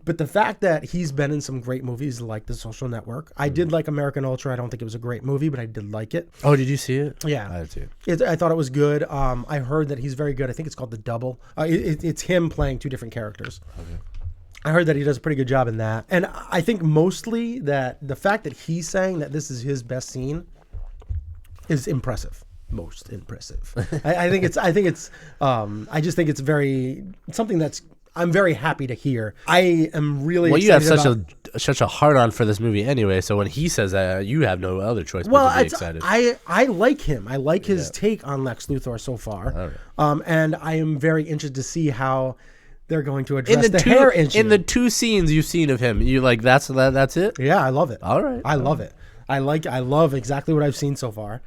But the fact that he's been in some great movies like The Social Network, I did like American Ultra. I don't think it was a great movie, but I did like it. Oh, did you see it? Yeah, I did too. I thought it was good. I heard that he's very good. I think it's called The Double. It's him playing two different characters. Okay. I heard that he does a pretty good job in that, and I think mostly that the fact that he's saying that this is his best scene is impressive. Most impressive. I just think it's very something that's. I'm very happy to hear. I am really. Well, you have such a hard on for this movie anyway. So when he says that, you have no other choice but to be excited. I like him. I like his take on Lex Luthor so far. Right. And I am very interested to see how they're going to address the hair issue. In the two scenes you've seen of him, you like that's it. Yeah, I love it. All right, I love it. I love exactly what I've seen so far.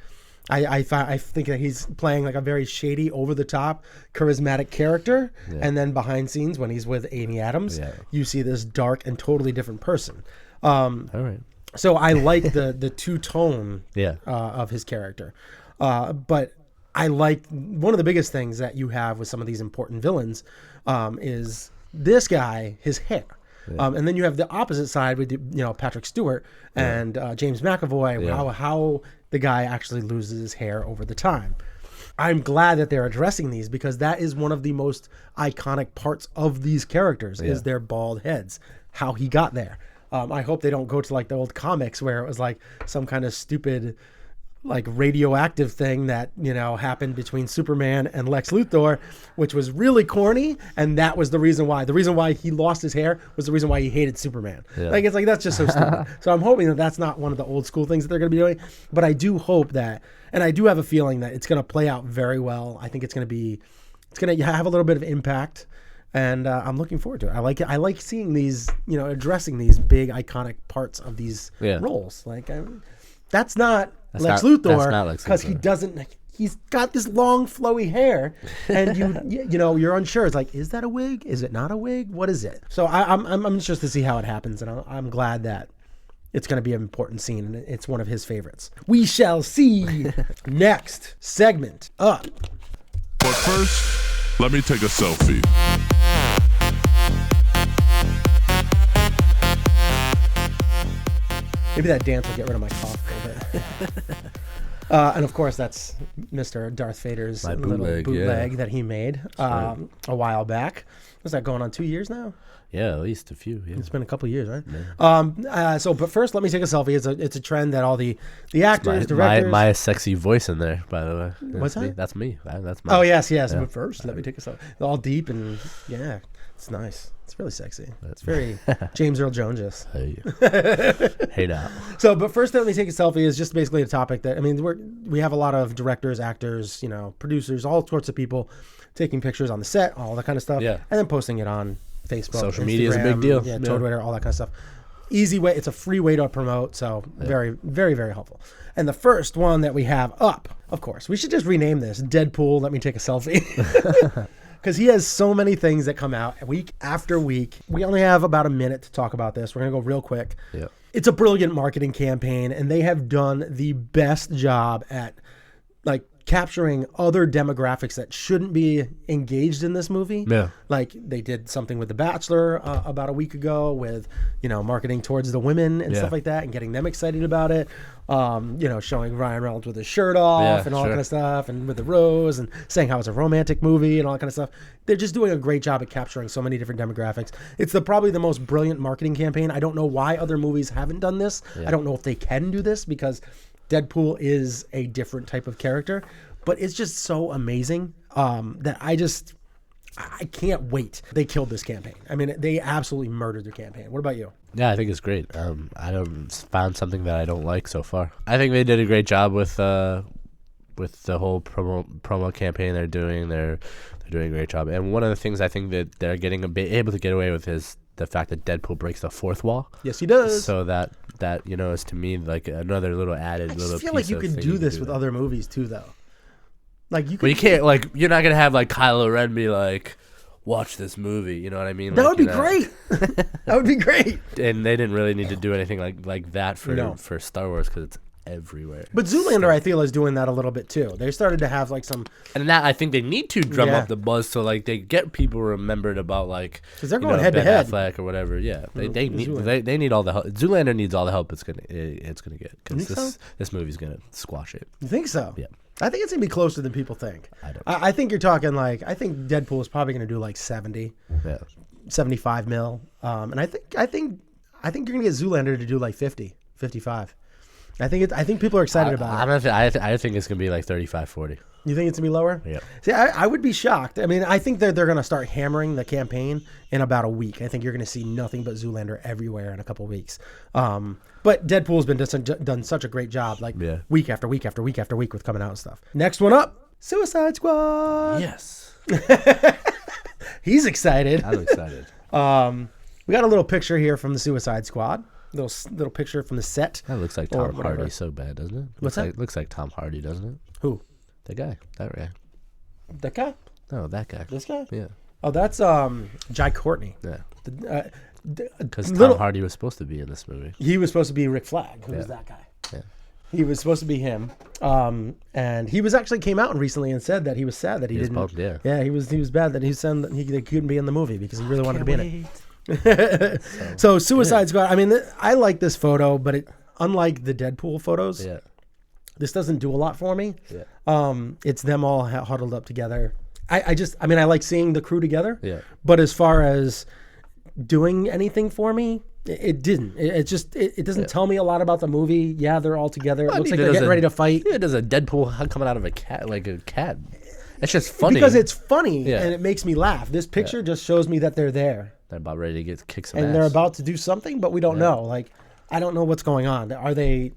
I think that he's playing like a very shady, over the top, charismatic character, and then behind scenes when he's with Amy Adams, you see this dark and totally different person. All right. So I like the two tone of his character, but I like one of the biggest things that you have with some of these important villains is this guy, his hair. Yeah. And then you have the opposite side with Patrick Stewart and James McAvoy. How the guy actually loses his hair over the time. I'm glad that they're addressing these because that is one of the most iconic parts of these characters is their bald heads. How he got there. I hope they don't go to like the old comics where it was like some kind of stupid like radioactive thing that happened between Superman and Lex Luthor, which was really corny, and that was the reason why he lost his hair was the reason why he hated Superman. Like it's like that's just so stupid. So I'm hoping that that's not one of the old school things that they're going to be doing, but I do hope that, and I do have a feeling that it's going to play out very well. I think it's going to have a little bit of impact, and I'm looking forward to it. I like it. I like seeing these, addressing these big iconic parts of these roles. Like that's not Lex Luthor because he doesn't. He's got this long flowy hair, and you're unsure. It's like, is that a wig? Is it not a wig? What is it? So I'm interested to see how it happens, and I'm glad that it's going to be an important scene, and it's one of his favorites. We shall see. Next segment up. But first, let me take a selfie. Maybe that dance will get rid of my cough a little bit. And of course, that's Mr. Darth Vader's little bootleg that he made a while back. Was that going on 2 years now? Yeah, at least a few. Yeah. It's been a couple of years, right? Yeah. But first, let me take a selfie. It's a trend that all the actors, directors. My sexy voice in there, by the way. What's that? That's me. That's my. Oh yes. Yeah. But first, let me take a selfie. All deep and it's nice. It's really sexy. It's very James Earl Jones. Hey now. So, but first, let me take a selfie is just basically a topic that we have a lot of directors, actors, producers, all sorts of people taking pictures on the set, all that kind of stuff, and then posting it on Facebook, social Instagram, media is a big deal. Yeah, Twitter, all that kind of stuff. Easy way. It's a free way to promote. So very, very, very helpful. And the first one that we have up, of course, we should just rename this Deadpool. Let me take a selfie. Because he has so many things that come out week after week. We only have about a minute to talk about this. We're going to go real quick. Yeah. It's a brilliant marketing campaign, and they have done the best job at capturing other demographics that shouldn't be engaged in this movie. Yeah. Like they did something with The Bachelor about a week ago with, marketing towards the women and stuff like that and getting them excited about it. Showing Ryan Reynolds with his shirt off and all that kind of stuff and with the rose and saying how it's a romantic movie and all that kind of stuff. They're just doing a great job at capturing so many different demographics. It's probably the most brilliant marketing campaign. I don't know why other movies haven't done this. Yeah. I don't know if they can do this because Deadpool is a different type of character, but it's just so amazing that I can't wait. They killed this campaign. They absolutely murdered their campaign. What about you? Yeah, I think it's great. I don't found something that I don't like so far. I think they did a great job with the whole promo campaign they're doing. They're doing a great job. And one of the things I think that they're able to get away with is the fact that Deadpool breaks the fourth wall. Yes, he does. So that is to me like another little added little piece. I feel like you can do this with other movies too, though. Like you can't you're not gonna have like Kylo Ren be like, watch this movie. You know what I mean? That would be great. That would be great. And they didn't really need to do anything like that for Star Wars because it's everywhere. But Zoolander, I feel, is doing that a little bit too. They started to have like some, and that I think they need to drum up the buzz so like they get people remembered about like because they're going head to head, Affleck or whatever. Yeah, they need all the help. Zoolander needs all the help it's gonna get because this movie's gonna squash it. You think so? Yeah. I think it's gonna be closer than people think. I think you're talking like I think Deadpool is probably gonna do like 75 mil, and I think you're gonna get Zoolander to do like 50, 55. I think people are excited about it. I think it's gonna be like 35, 40. You think it's gonna be lower? Yeah. See, I would be shocked. I mean, I think they're gonna start hammering the campaign in about a week. I think you're gonna see nothing but Zoolander everywhere in a couple of weeks. But Deadpool's been done such a great job, like week after week after week after week with coming out and stuff. Next one up, Suicide Squad. Yes. He's excited. I'm excited. We got a little picture here from the Suicide Squad. Little picture from the set. That looks like Tom Hardy so bad, doesn't it? What's that? Looks like Tom Hardy, doesn't it? Who? The guy. That guy. That guy? No, that guy. This guy? Yeah. Oh, that's Jai Courtney. Yeah. Because Tom Hardy was supposed to be in this movie. He was supposed to be Rick Flag. Who was that guy? Yeah. He was supposed to be him. And he was actually came out recently and said that he was sad that he didn't. Pumped, he was bad that he said that he couldn't be in the movie because he really wanted to be in it. So Suicide Squad. I mean, I like this photo, but unlike the Deadpool photos, this doesn't do a lot for me. Yeah. It's them all huddled up together. I like seeing the crew together. Yeah. But as far as doing anything for me, it didn't. It doesn't tell me a lot about the movie. Yeah, they're all together. It looks like they're getting ready to fight. Yeah, there's a Deadpool coming out of a cat, like a cat. It's just funny because it's funny and it makes me laugh. This picture just shows me that they're there. They're about ready to kick some ass. And they're about to do something, but we don't know. Like, I don't know what's going on. Are they?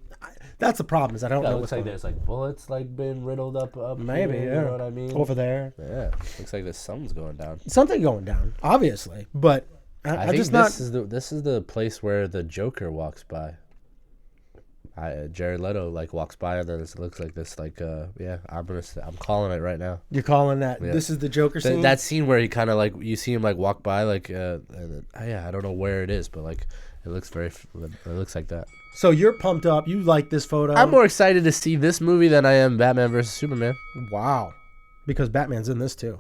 That's the problem. Is I don't know. It looks like there's like bullets like been riddled up. Maybe, here, you know what I mean? Over there. Yeah, looks like there's something's going down. Something going down, obviously. But I think just this is the place where the Joker walks by. Jared Leto like walks by and then it looks like this I'm calling it right now. You're calling that this is the Joker scene? That scene where he kind of like you see him like walk by like I don't know where it is but like it looks like that. So you're pumped up. You like this photo. I'm more excited to see this movie than I am Batman vs Superman. Wow. Because Batman's in this too.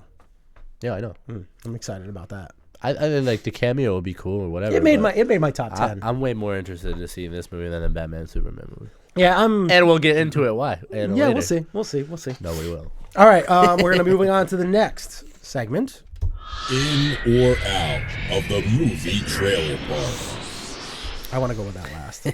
Yeah, I know. I'm excited about that. I think like the cameo would be cool or whatever. It made my top 10. I'm way more interested to see this movie than the Batman Superman movie. Yeah, and we'll get into it. Why? We'll see. We'll see. No, we will. All right, we're gonna moving on to the next segment. In or out of the movie trailer park. I want to go with that last.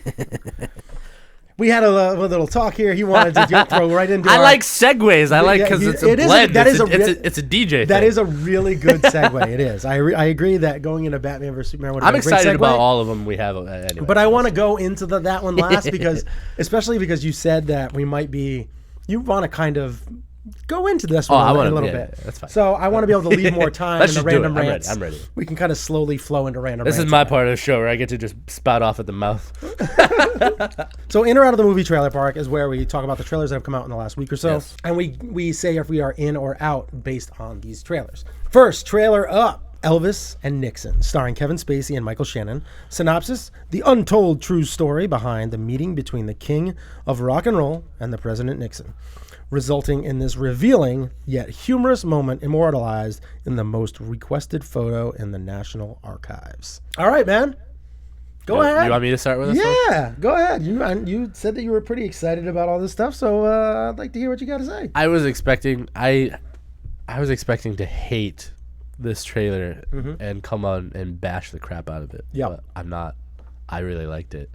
We had a little talk here. He wanted to throw right into. I like segues. I like because it's a blend. It's a DJ thing. That is a really good segue. It is. I agree that going into Batman vs Superman would have been a great segue. I'm excited about all of them we have anyway. But I want to go into that one last because, especially because you said that we might be. You want to kind of go into this one a little bit. That's fine. So I want to be able to leave more time in the random rants. I'm ready. We can kind of slowly flow into random rants. This is my part of the show where I get to just spout off at the mouth. So in or out of the movie trailer park is where we talk about the trailers that have come out in the last week or so. Yes. And we say if we are in or out based on these trailers. First, trailer up. Elvis and Nixon, starring Kevin Spacey and Michael Shannon. Synopsis: the untold true story behind the meeting between the king of rock and roll and the President Nixon, resulting in this revealing yet humorous moment immortalized in the most requested photo in the National Archives. All right, man. Go ahead. You want me to start with this one? Yeah, go ahead. You said that you were pretty excited about all this stuff, so I'd like to hear what you got to say. I was expecting to hate this trailer and come on and bash the crap out of it. Yeah, but I'm not. I really liked it.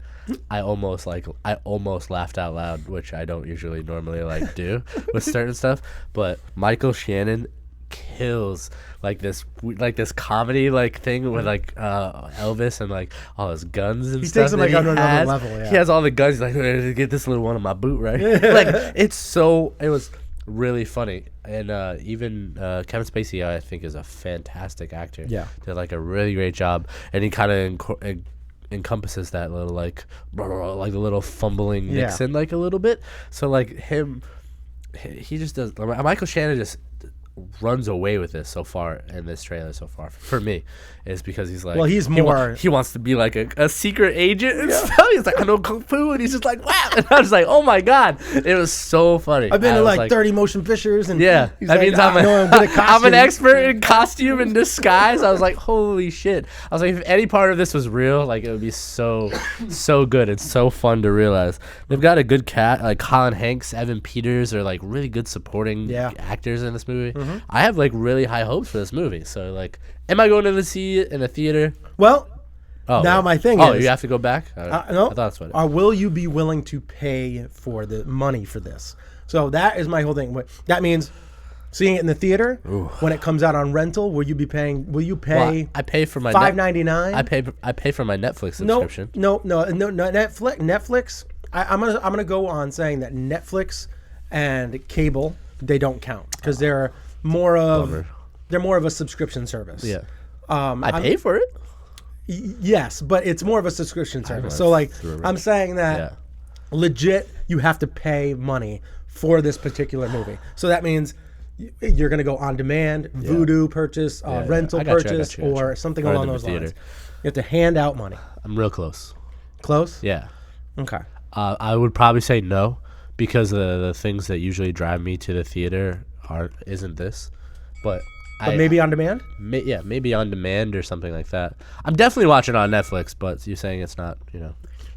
I almost laughed out loud, which I don't usually normally do with certain stuff. But Michael Shannon kills this comedy thing with Elvis and all his guns and stuff. He takes him on another level. Yeah. He has all the guns. He's like, get this little one on my boot, right? It was really funny. And even Kevin Spacey, I think, is a fantastic actor. Yeah, did a really great job, and he kind of encompasses that little the little fumbling Nixon a little bit. So him, he just does. Michael Shannon just runs away with this so far in this trailer so far for me is because he's like, well, he's more. He wants to be like a secret agent and stuff. He's like, I know kung fu, and he's just like, wow. And I was like, oh my god, it was so funny. I've been to like 30 motion pictures, and yeah, he's that like, means I'm an expert in costume and disguise. I was like, holy shit. I was like, if any part of this was real, like it would be so good. It's so fun to realize. They've got a good cat, like Colin Hanks, Evan Peters are like really good supporting actors in this movie. Mm-hmm. I have like really high hopes for this movie. So like, am I going to see it in a theater? Well, now my thing is... Oh, you have to go back? No. I thought that's what it was. Will you be willing to pay for the money for this? So that is my whole thing. That means seeing it in the theater, when it comes out on rental, will you pay... Well, I pay for my... $5.99? I pay for my Netflix subscription. No, Netflix... I'm gonna go on saying that Netflix and cable, they don't count because they're more of a subscription service. Yeah. I pay for it. Yes, but it's more of a subscription service. So like I'm saying that legit you have to pay money for this particular movie. So that means you're going to go on demand, Vudu purchase, rental purchase, or something along those lines. You have to hand out money. I'm real close. Close? Yeah. Okay. I would probably say no because the things that usually drive me to the theater isn't this. But maybe on demand? Maybe on demand or something like that. I'm definitely watching it on Netflix, but you're saying it's not,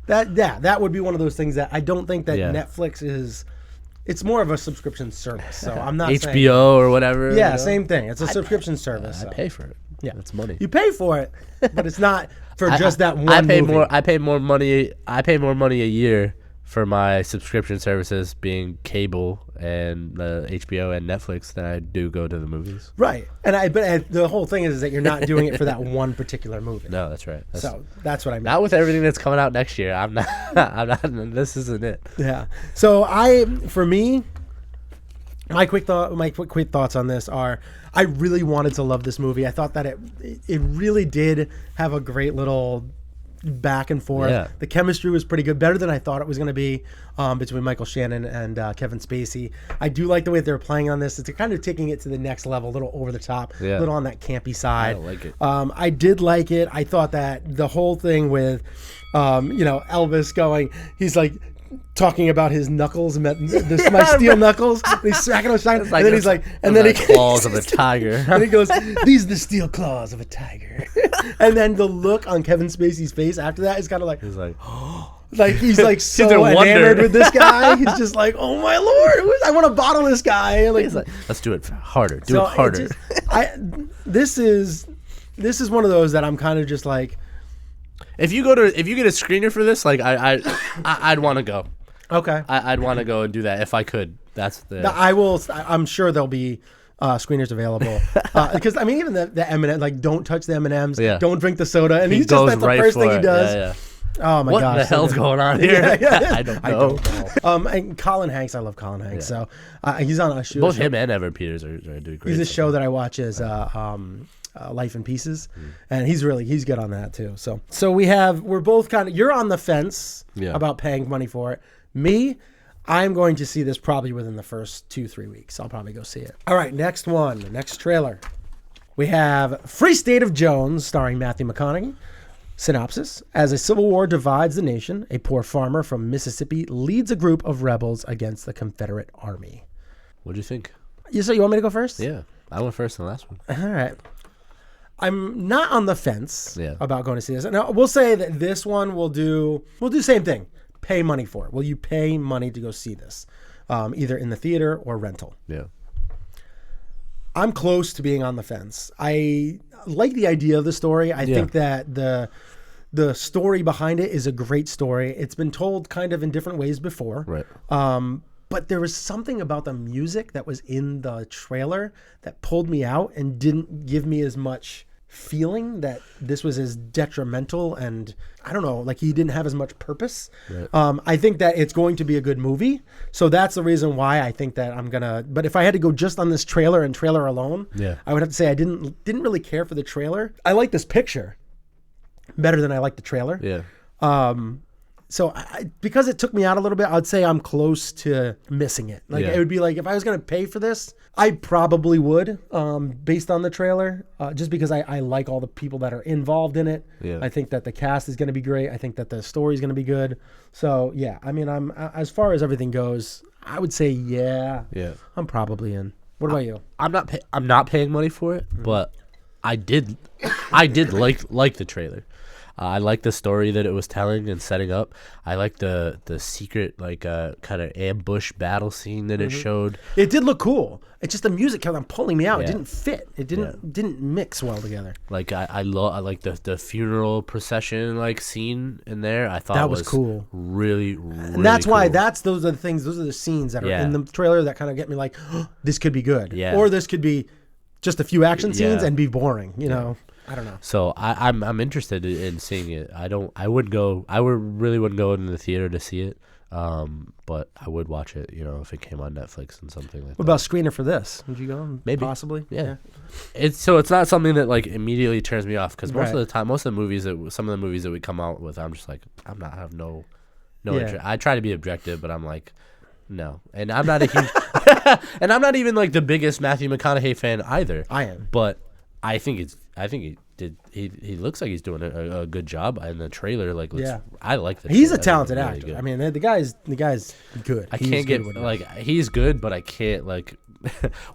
That would be one of those things that I don't think that Netflix is. It's more of a subscription service, so I'm not HBO saying, or whatever. Yeah, same thing. It's a subscription service. I pay for it. Yeah, it's money. You pay for it, but it's not for just that one movie. I pay more money a year for my subscription services, being cable and HBO and Netflix, than I do go to the movies. Right, but the whole thing is that you're not doing it for that one particular movie. No, that's right. So that's what I mean. Not with everything that's coming out next year. I'm not. This isn't it. Yeah. So for me, my quick thoughts on this are: I really wanted to love this movie. I thought that it really did have a great little back and forth. Yeah. The chemistry was pretty good, better than I thought it was going to be between Michael Shannon and Kevin Spacey. I do like the way they're playing on this. It's kind of taking it to the next level, a little over the top, a little on that campy side. I like it. I did like it. I thought that the whole thing with Elvis going, he's like talking about his knuckles, my steel knuckles. He's smacking those shine, and then he's like, and then he claws of a tiger. And he goes, "These are the steel claws of a tiger." And then the look on Kevin Spacey's face after that is kind of like, he's like, he's like so enamored with this guy. He's just like, "Oh my lord, I want to bottle this guy." And he's like, let's do it harder. Do it harder. This is one of those that I'm kind of just like. If you get a screener for this, like I'd want to go. Okay. I'd want to go and do that if I could. I will. I'm sure there'll be screeners available because I mean even the M&M, like don't touch the M&Ms, don't drink the soda, and he's just that's the first thing he does. Yeah. Oh my gosh! What the hell's going on here? I don't know. And Colin Hanks, I love Colin Hanks. So he's on a show. Both him and Evan Peters are doing great. He's a show that I watch as Life in Pieces, and he's good on that too. So we're both kind of, you're on the fence about paying money for it. Me, I'm going to see this probably within the first 2-3 weeks. I'll probably go see it. All right, next trailer. We have Free State of Jones, starring Matthew McConaughey. Synopsis: as a civil war divides the nation, a poor farmer from Mississippi leads a group of rebels against the Confederate Army. What'd you think? So you want me to go first? Yeah, I went first in the last one. All right. I'm not on the fence about going to see this. Now, we'll say that this one we'll do the same thing. Pay money for it. Will you pay money to go see this? Either in the theater or rental. Yeah. I'm close to being on the fence. I like the idea of the story. I think that the story behind it is a great story. It's been told kind of in different ways before. Right. But there was something about the music that was in the trailer that pulled me out and didn't give me as much feeling that this was as detrimental, and I don't know, like he didn't have as much purpose. Right. I think that it's going to be a good movie, so that's the reason why I think that I'm gonna. But if I had to go just on this trailer and trailer alone, I would have to say I didn't really care for the trailer. I like this picture better than I like the trailer. Yeah. So because it took me out a little bit, I'd say I'm close to missing it. Like it would be like if I was going to pay for this, I probably would, based on the trailer, just because I like all the people that are involved in it. Yeah. I think that the cast is going to be great. I think that the story is going to be good. So yeah, I mean, I'm as far as everything goes, I would say I'm probably in. What about you? I'm not paying money for it, but I did like the trailer. I like the story that it was telling and setting up. I like the secret kind of ambush battle scene that it showed. It did look cool. It's just the music kept on pulling me out. It didn't fit. It didn't mix well together. Like I like the funeral procession scene in there. I thought that was cool. Really, and that's cool. why those are the things. Those are the scenes that are in the trailer that kind of get me like, oh, this could be good. Yeah. Or this could be just a few action scenes and be boring. You know. I don't know. So I'm interested in seeing it. I really wouldn't go into the theater to see it. But I would watch it, if it came on Netflix and something like that. What about screener for this? Would you go? Maybe. Possibly. Yeah. It's not something that immediately turns me off because most of the time, some of the movies that we come out with, I'm just like, I have no interest. I try to be objective, but I'm like, no. And I'm not a huge, and I'm not even the biggest Matthew McConaughey fan either. I am. But I think he looks like he's doing a good job in the trailer. I like the trailer. He's a talented really actor. Good. I mean, the guy's good. He's good, but I can't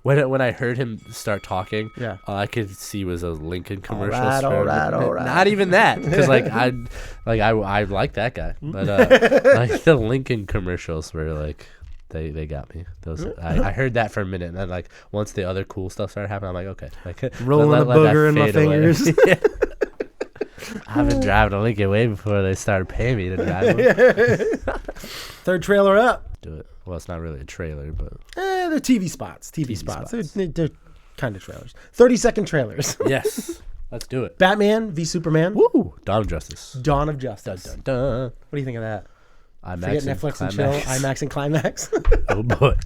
when I heard him start talking, all I could see was a Lincoln commercial. All right. Not even that, because I like that guy, but the Lincoln commercials were They got me. I heard that for a minute, and then once the other cool stuff started happening, I'm like, okay, rolling a booger in my fingers. I've been driving a Lincoln way before they started paying me to drive one. Third trailer up. Do it. Well, it's not really a trailer, but they're TV spots. TV spots. They're kind of trailers. 30-second trailers. Yes, let's do it. Batman v Superman. Woo! Dawn of Justice. Dawn of Justice. Dun, dun, dun. What do you think of that? IMAX Forget Netflix and chill. IMAX and Climax. Oh boy.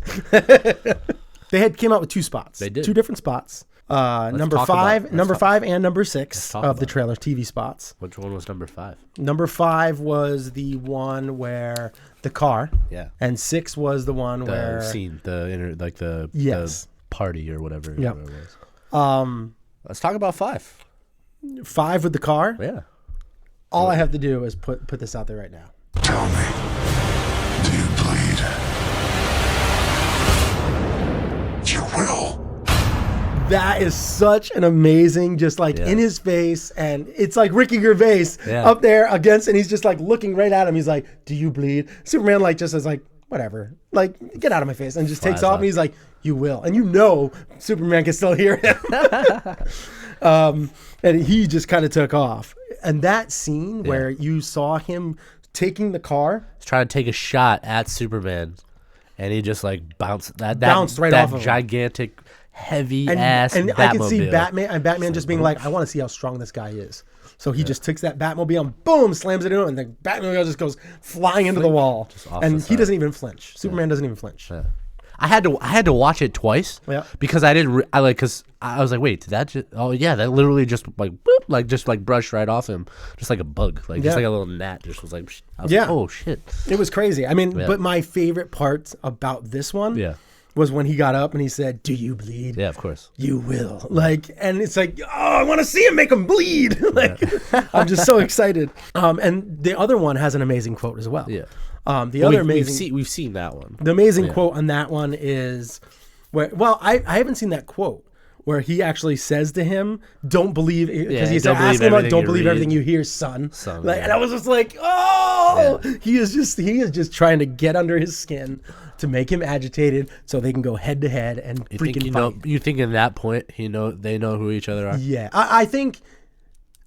They came out with two spots. They did. Two different spots. Number 5 and number 6 of the trailer TV spots. Which one was number 5? Number 5 was the one where the car. Yeah. And 6 was the one where the scene, the party or whatever. Yep. Whatever it was. Let's talk about 5. 5 with the car. Yeah. All I have to do is put this out there right now. Tell me, do you bleed? You will. That is such an amazing, in his face, and it's like Ricky Gervais up there against, and he's just looking right at him. He's like, "Do you bleed?" Superman just says whatever, get out of my face, and just takes off. And he's like, "You will," and Superman can still hear him. And he just kind of took off. And that scene where you saw him taking the car, he's trying to take a shot at Superman, and he just bounced right off of him. Gigantic, heavy ass. And Batmobile. I can see Batman just being I want to see how strong this guy is. So he just takes that Batmobile and boom, slams it into him, and the Batmobile just goes flying into the wall. And he doesn't even flinch. Superman doesn't even flinch. Yeah. I had to watch it twice because I didn't because I was like, wait, did that just that literally just boop, brushed right off him, just like a bug, just like a little gnat, just was like, I was like, oh shit, it was crazy. I mean, but my favorite part about this one was when he got up and he said, "Do you bleed?" Yeah, of course. You will. And it's oh, I want to see him make him bleed. I'm just so excited. And the other one has an amazing quote as well. Yeah. We've seen that one. The amazing quote on that one is where, I haven't seen that quote where he actually says to him, "Don't believe," because he said, "Ask him about, don't believe everything you hear, son." And I was just like, oh, he is just trying to get under his skin to make him agitated so they can go head to head and freaking fight. You think in that point they know who each other are? Yeah, I think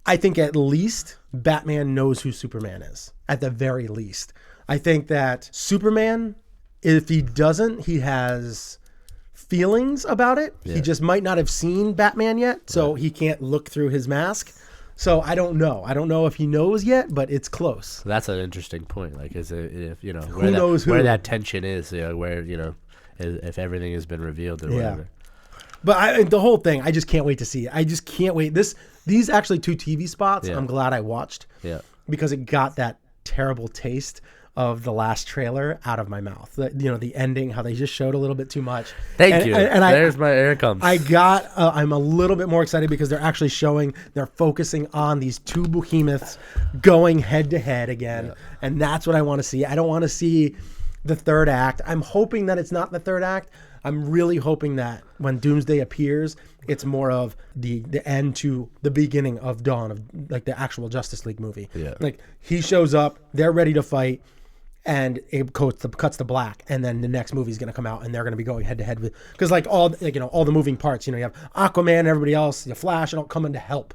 at least Batman knows who Superman is, at the very least. I think that Superman, if he doesn't, he has feelings about it. Yeah. He just might not have seen Batman yet, so he can't look through his mask. So I don't know. I don't know if he knows yet, but it's close. That's an interesting point. Is it, if who knows where that tension is, where if everything has been revealed or whatever. But the whole thing, I just can't wait to see it. I just can't wait. These actually 2 TV spots, I'm glad I watched. Yeah. Because it got that terrible taste of the last trailer out of my mouth. The ending, how they just showed a little bit too much. Thank you. And there's my air comes. I'm a little bit more excited because they're actually they're focusing on these two behemoths going head to head again. Yeah. And that's what I want to see. I don't want to see the third act. I'm hoping that it's not the third act. I'm really hoping that when Doomsday appears, it's more of the end to the beginning of Dawn of like the actual Justice League movie. Yeah. Like he shows up, they're ready to fight. And it cuts to black, and then the next movie is going to come out, and they're going to be going head to head with because all the moving parts. You have Aquaman and everybody else, the Flash, and all coming to help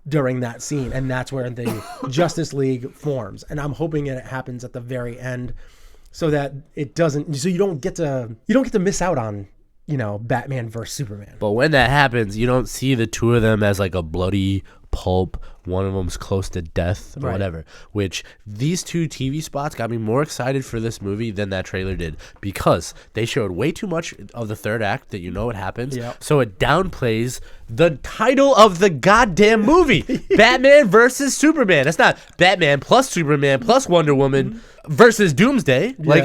during that scene, and that's where the Justice League forms. And I'm hoping it happens at the very end, so that it doesn't. So you don't get to miss out on Batman versus Superman. But when that happens, you don't see the two of them as like a bloody pulp. One of them's close to death or whatever, which these two TV spots got me more excited for this movie than that trailer did because they showed way too much of the third act that what happens. Yep. So it downplays the title of the goddamn movie, Batman versus Superman. It's not Batman plus Superman plus Wonder Woman versus Doomsday. Like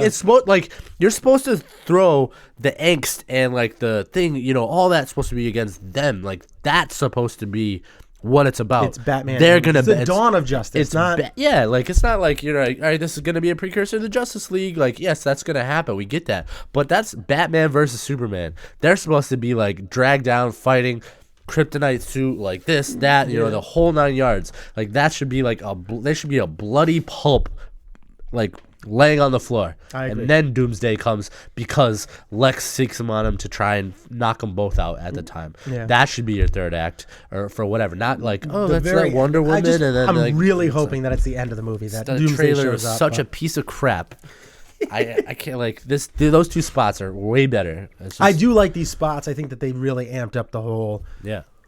you're supposed to throw the angst and like the thing, all that's supposed to be against them. Like that's supposed to be what it's about. It's Batman. It's the dawn of justice. It's not. It's not like you're like, all right, this is going to be a precursor to the Justice League. Like, yes, that's going to happen. We get that. But that's Batman versus Superman. They're supposed to be like dragged down, fighting, kryptonite suit, like this, that, the whole 9 yards. Like that should be like there should be a bloody pulp, like laying on the floor. And then Doomsday comes because Lex seeks him on him to try and knock them both out at the time. Yeah. That should be your third act or for whatever. Not like, that's that Wonder Woman. I'm really hoping that it's the end of the movie. That the Doomsday trailer shows is up, such a piece of crap. I can't like this. Those two spots are way better. I do like these spots. I think that they really amped up the whole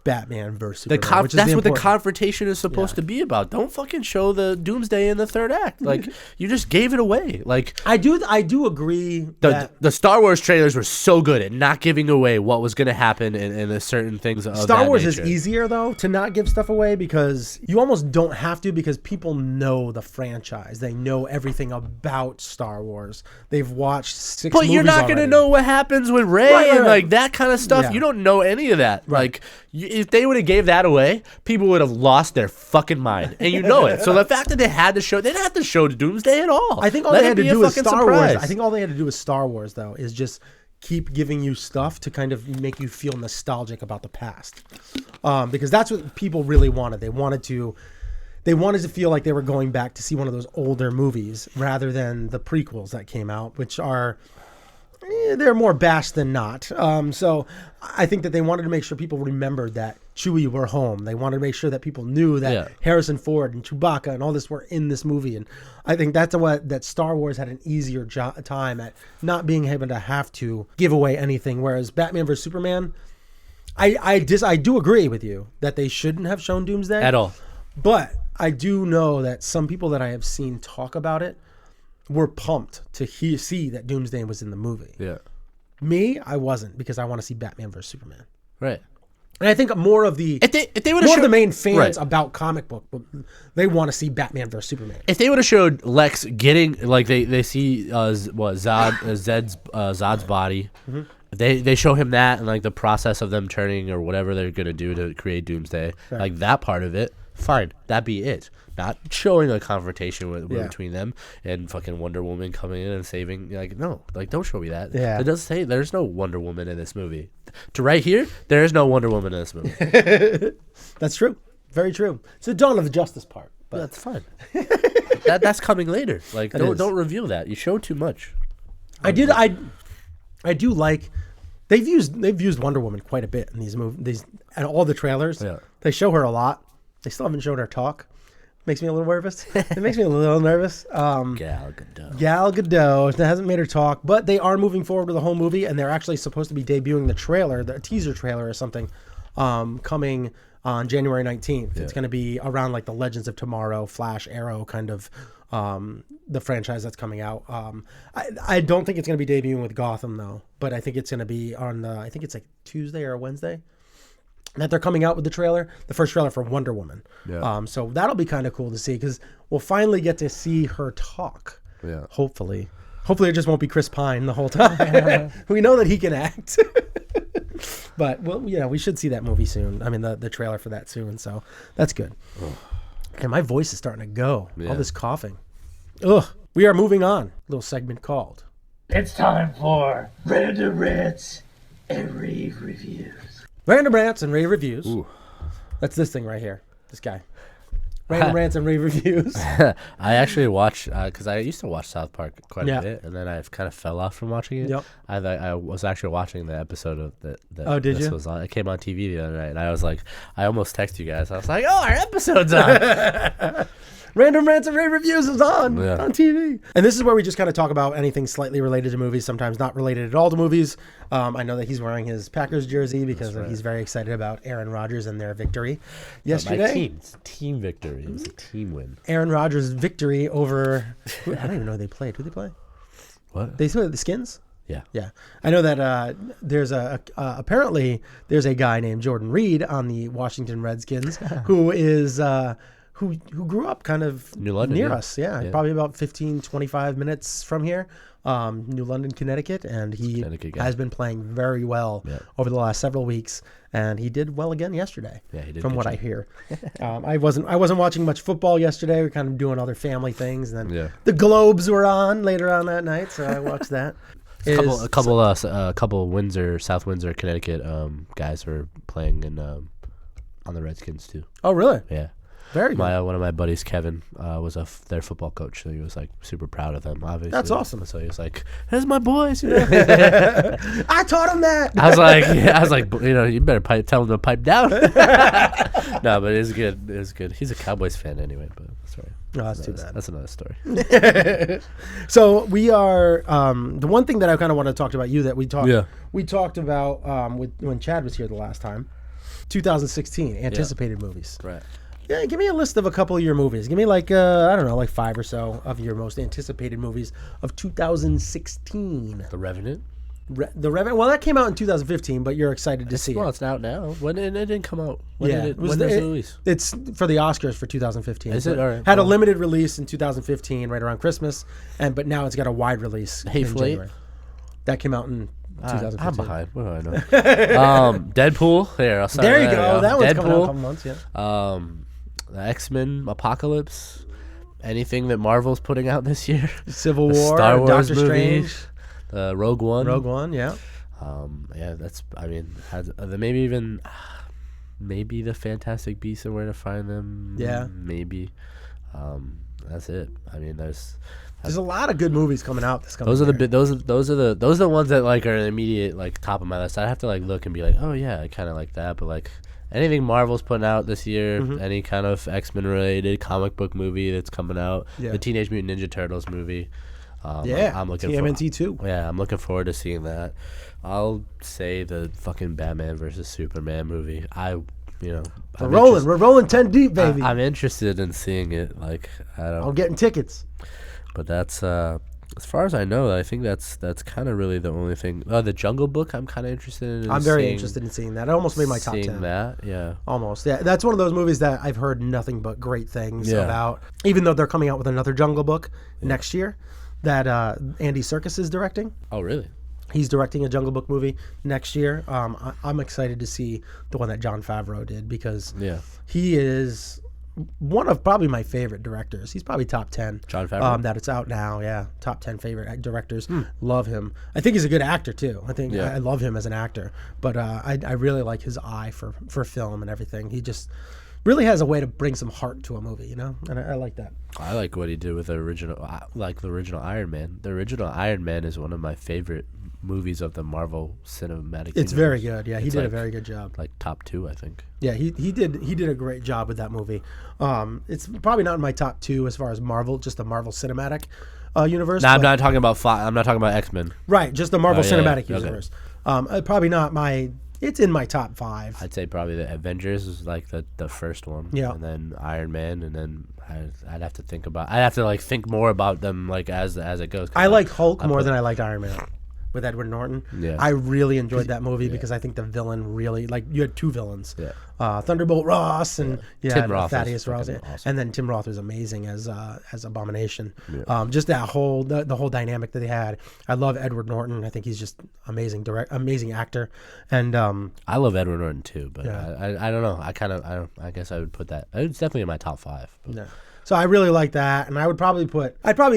Batman versus Superman. That's what the confrontation is supposed to be about. Don't fucking show the Doomsday in the third act. Like you just gave it away. Like I do agree. The Star Wars trailers were so good at not giving away what was going to happen in certain things. Of Star Wars nature. is easier though to not give stuff away because you almost don't have to because people know the franchise. They know everything about Star Wars. They've watched 6 movies. But you're not going to know what happens with Rey and like that kind of stuff. Yeah. You don't know any of that. Right. Like. If they would have gave that away, people would have lost their fucking mind, and you know it. So the fact that they didn't have to show Doomsday at all. I think all they had to do was Star Wars. I think all they had to do with Star Wars though is just keep giving you stuff to kind of make you feel nostalgic about the past, because that's what people really wanted. They wanted to feel like they were going back to see one of those older movies rather than the prequels that came out, which are. They're more bashed than not. So I think that they wanted to make sure people remembered that Chewie were home. They wanted to make sure that people knew that Harrison Ford and Chewbacca and all this were in this movie. And I think that's that Star Wars had an easier time at not being able to have to give away anything. Whereas Batman vs. Superman, I do agree with you that they shouldn't have shown Doomsday. At all. But I do know that some people that I have seen talk about it were pumped to see that Doomsday was in the movie. Yeah. Me, I wasn't because I want to see Batman vs. Superman. Right. And I think more of the if they more of the main fans about comic book, they want to see Batman vs. Superman. If they would have showed Lex getting like they see Zod's body, they show him that and like the process of them turning or whatever they're gonna do to create Doomsday, like that part of it, fine, that'd be it. Not showing a confrontation between them and fucking Wonder Woman coming in and saving. Like, no, like don't show me that. Yeah. It does say there's no Wonder Woman in this movie. To right here, there is no Wonder Woman in this movie. That's true. Very true. It's the dawn of the justice part. But that's fine. That's coming later. Like don't reveal that. You show too much. I do like they've used Wonder Woman quite a bit in these movies and all the trailers. Yeah. They show her a lot. They still haven't shown her talk. Makes me a little nervous. It makes me a little nervous. Gal Gadot. That hasn't made her talk, but they are moving forward with the whole movie, and they're actually supposed to be debuting the teaser trailer or something, coming on January 19th. Yeah. It's going to be around like the Legends of Tomorrow, Flash, Arrow kind of the franchise that's coming out. I don't think it's going to be debuting with Gotham though, but I think it's going to be on I think it's like Tuesday or Wednesday. that they're coming out with the trailer, the first trailer for Wonder Woman. Yeah. So that'll be kind of cool to see because we'll finally get to see her talk. Yeah. Hopefully it just won't be Chris Pine the whole time. We know that he can act. But well, we should see that movie soon. I mean, the trailer for that soon. So that's good. And my voice is starting to go. Yeah. All this coughing. Ugh. We are moving on. A little segment called It's time for Random Rants and Rave Reviews. Random Rants and Rave Reviews. Ooh. That's this thing right here. This guy. Random Rants and Rave Reviews. I actually watch because I used to watch South Park quite Yeah. a bit, and then I kind of fell off from watching it. Yep. I was actually watching the episode of that. Oh, did this you? Was on. It came on TV the other night, and I was like, I almost texted you guys. I was like, oh, our episode's on. Random Rants and Rave Reviews is on Yeah. TV. And this is where we just kind of talk about anything slightly related to movies, sometimes not related at all to movies. I know that he's wearing his Packers jersey because he's very excited about Aaron Rodgers and their victory yesterday. My team victory. It was a team win. Aaron Rodgers' victory over, I don't even know who they played. Who they play? What? They played the Skins? Yeah. Yeah. I know that there's apparently there's a guy named Jordan Reed on the Washington Redskins who is who grew up kind of New London, near yeah. us. Yeah, probably about 15, 25 minutes from here. New London, Connecticut, and he Connecticut guy. has been playing very well over the last several weeks, and he did well again yesterday. Yeah, he did. From good what I job. hear, I wasn't watching much football yesterday. We were kind of doing other family things, and then Yeah. the Globes were on later on that night, so I watched that. A couple Windsor, South Windsor, Connecticut guys were playing in on the Redskins too. Oh, really? Yeah. Very good. One of my buddies, Kevin, was their football coach, so he was like super proud of them. Obviously, That's awesome. So he was like, "There's my boys." You know? I taught him that. I was like, you better tell him to pipe down. No, but it was good. It was good. He's a Cowboys fan anyway, but sorry. No, that's too bad. That's another story. So we are the one thing that I kind of want to talk about you that we talked about when Chad was here the last time. 2016 anticipated movies. Right. Yeah, give me a list of a couple of your movies. Give me like I don't know, like 5 or so of your most anticipated movies of 2016. The Revenant. The Revenant. Well, that came out in 2015, but you're excited to see Well, it. it's out now. When it didn't come out. When Yeah, did it? was When the- does it it- release? It's for the Oscars for 2015. Is So it? All right, Had a cool. limited release in 2015, right around Christmas, but now it's got a wide release in Hateful Eight? January. That came out in 2015. I'm behind. What do I know? Deadpool. Here, I'll start. There you go. That one's coming out in a Deadpool. couple months. Yeah. The X-Men Apocalypse. Anything that Marvel's putting out this year. Civil The War, Star Wars Doctor movie. Strange, Rogue One. Rogue One. Yeah. Yeah, that's. I mean, maybe even maybe the Fantastic Beasts and Where to Find Them. Yeah. Maybe. That's it. I mean, there's a lot of good movies coming out this coming those are the year. those are the ones that like are an immediate like top of my list. I have to like look and be like, oh yeah, I kind of like that. But like anything Marvel's putting out this year, any kind of X-Men related comic book movie that's coming out, Yeah. the Teenage Mutant Ninja Turtles movie. Yeah, I'm looking TMNT too. Yeah, I'm looking forward to seeing that. I'll say the fucking Batman versus Superman movie. We're rolling 10 deep, baby. I'm interested in seeing it. Like I'm getting tickets. but that's as far as I know. I think that's kind of really the only thing. The Jungle Book. I'm kind of interested in. I'm very interested in seeing that. It almost made my top 10. Seeing that, yeah. Almost. Yeah, that's one of those movies that I've heard nothing but great things Yeah. about. Even though they're coming out with another Jungle Book next year that Andy Serkis is directing. Oh, really? He's directing a Jungle Book movie next year. I'm excited to see the one that Jon Favreau did because he is one of probably my favorite directors. He's probably top 10. Jon Favreau? That it's out now, yeah. Top 10 favorite directors. Love him. I think he's a good actor, too. I love him as an actor. But I really like his eye for film and everything. He just really has a way to bring some heart to a movie, you know? And I like that. I like what he did with the original Iron Man. The original Iron Man is one of my favorite movies of the Marvel Cinematic It's Universe. very good. Yeah, he It's did a like- very good job. Like top 2, I think. Yeah, he did a great job with that movie. It's probably not in my top 2 as far as Marvel, just the Marvel Cinematic Universe. No, I'm but- not talking about I'm not talking about X-Men. Right, just the Marvel Oh, yeah, Cinematic yeah, okay. Universe. Probably not my. It's in my top 5. I'd say probably the Avengers is like the first one. Yeah. And then Iron Man, and then I'd have to think more about them like as it goes. 'cause I like Hulk more put- than I liked Iron Man. with Edward Norton. Yeah. I really enjoyed that movie because I think the villain really, like, you had two villains. Yeah. Thunderbolt Ross and Tim Roth Thaddeus Ross. awesome. And then Tim Roth was amazing as Abomination. Just that whole, the whole dynamic that they had. I love Edward Norton. I think he's just amazing actor. And I love Edward Norton too, but Yeah. I don't know. I guess I would put that. It's definitely in my top 5. But. no. So I really like that, and I'd probably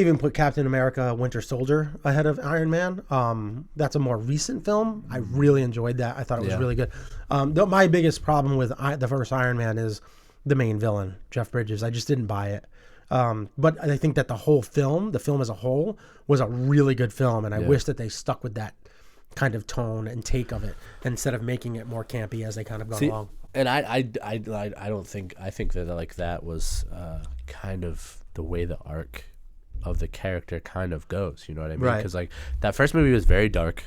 even put Captain America: Winter Soldier ahead of Iron Man. That's a more recent film. I really enjoyed that. I thought it was really good. My biggest problem with the first Iron Man is the main villain, Jeff Bridges. I just didn't buy it. But I think that the film as a whole, was a really good film, and I wish that they stuck with that kind of tone and take of it instead of making it more campy as they kind of gone along. And I don't think I think that like that was kind of the way the arc of the character kind of goes. You know what I mean? Right. Because like that first movie was very dark.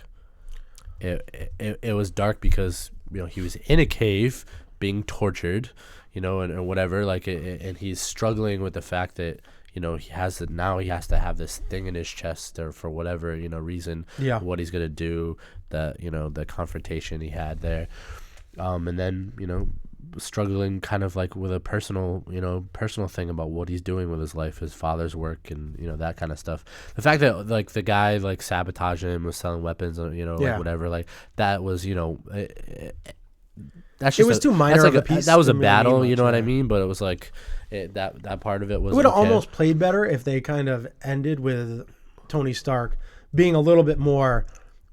It was dark because he was in a cave being tortured, and whatever. Like and he's struggling with the fact that he has to have this thing in his chest or for whatever reason. Yeah. What he's gonna do, that the confrontation he had there. And then struggling kind of like with a personal thing about what he's doing with his life, his father's work, and that kind of stuff. The fact that like the guy like sabotaged him, was selling weapons, like whatever, like that was that's just it was too minor of a piece. That was a really battle, much, what I mean? But it was like that part of it was. It would have almost played better if they kind of ended with Tony Stark being a little bit more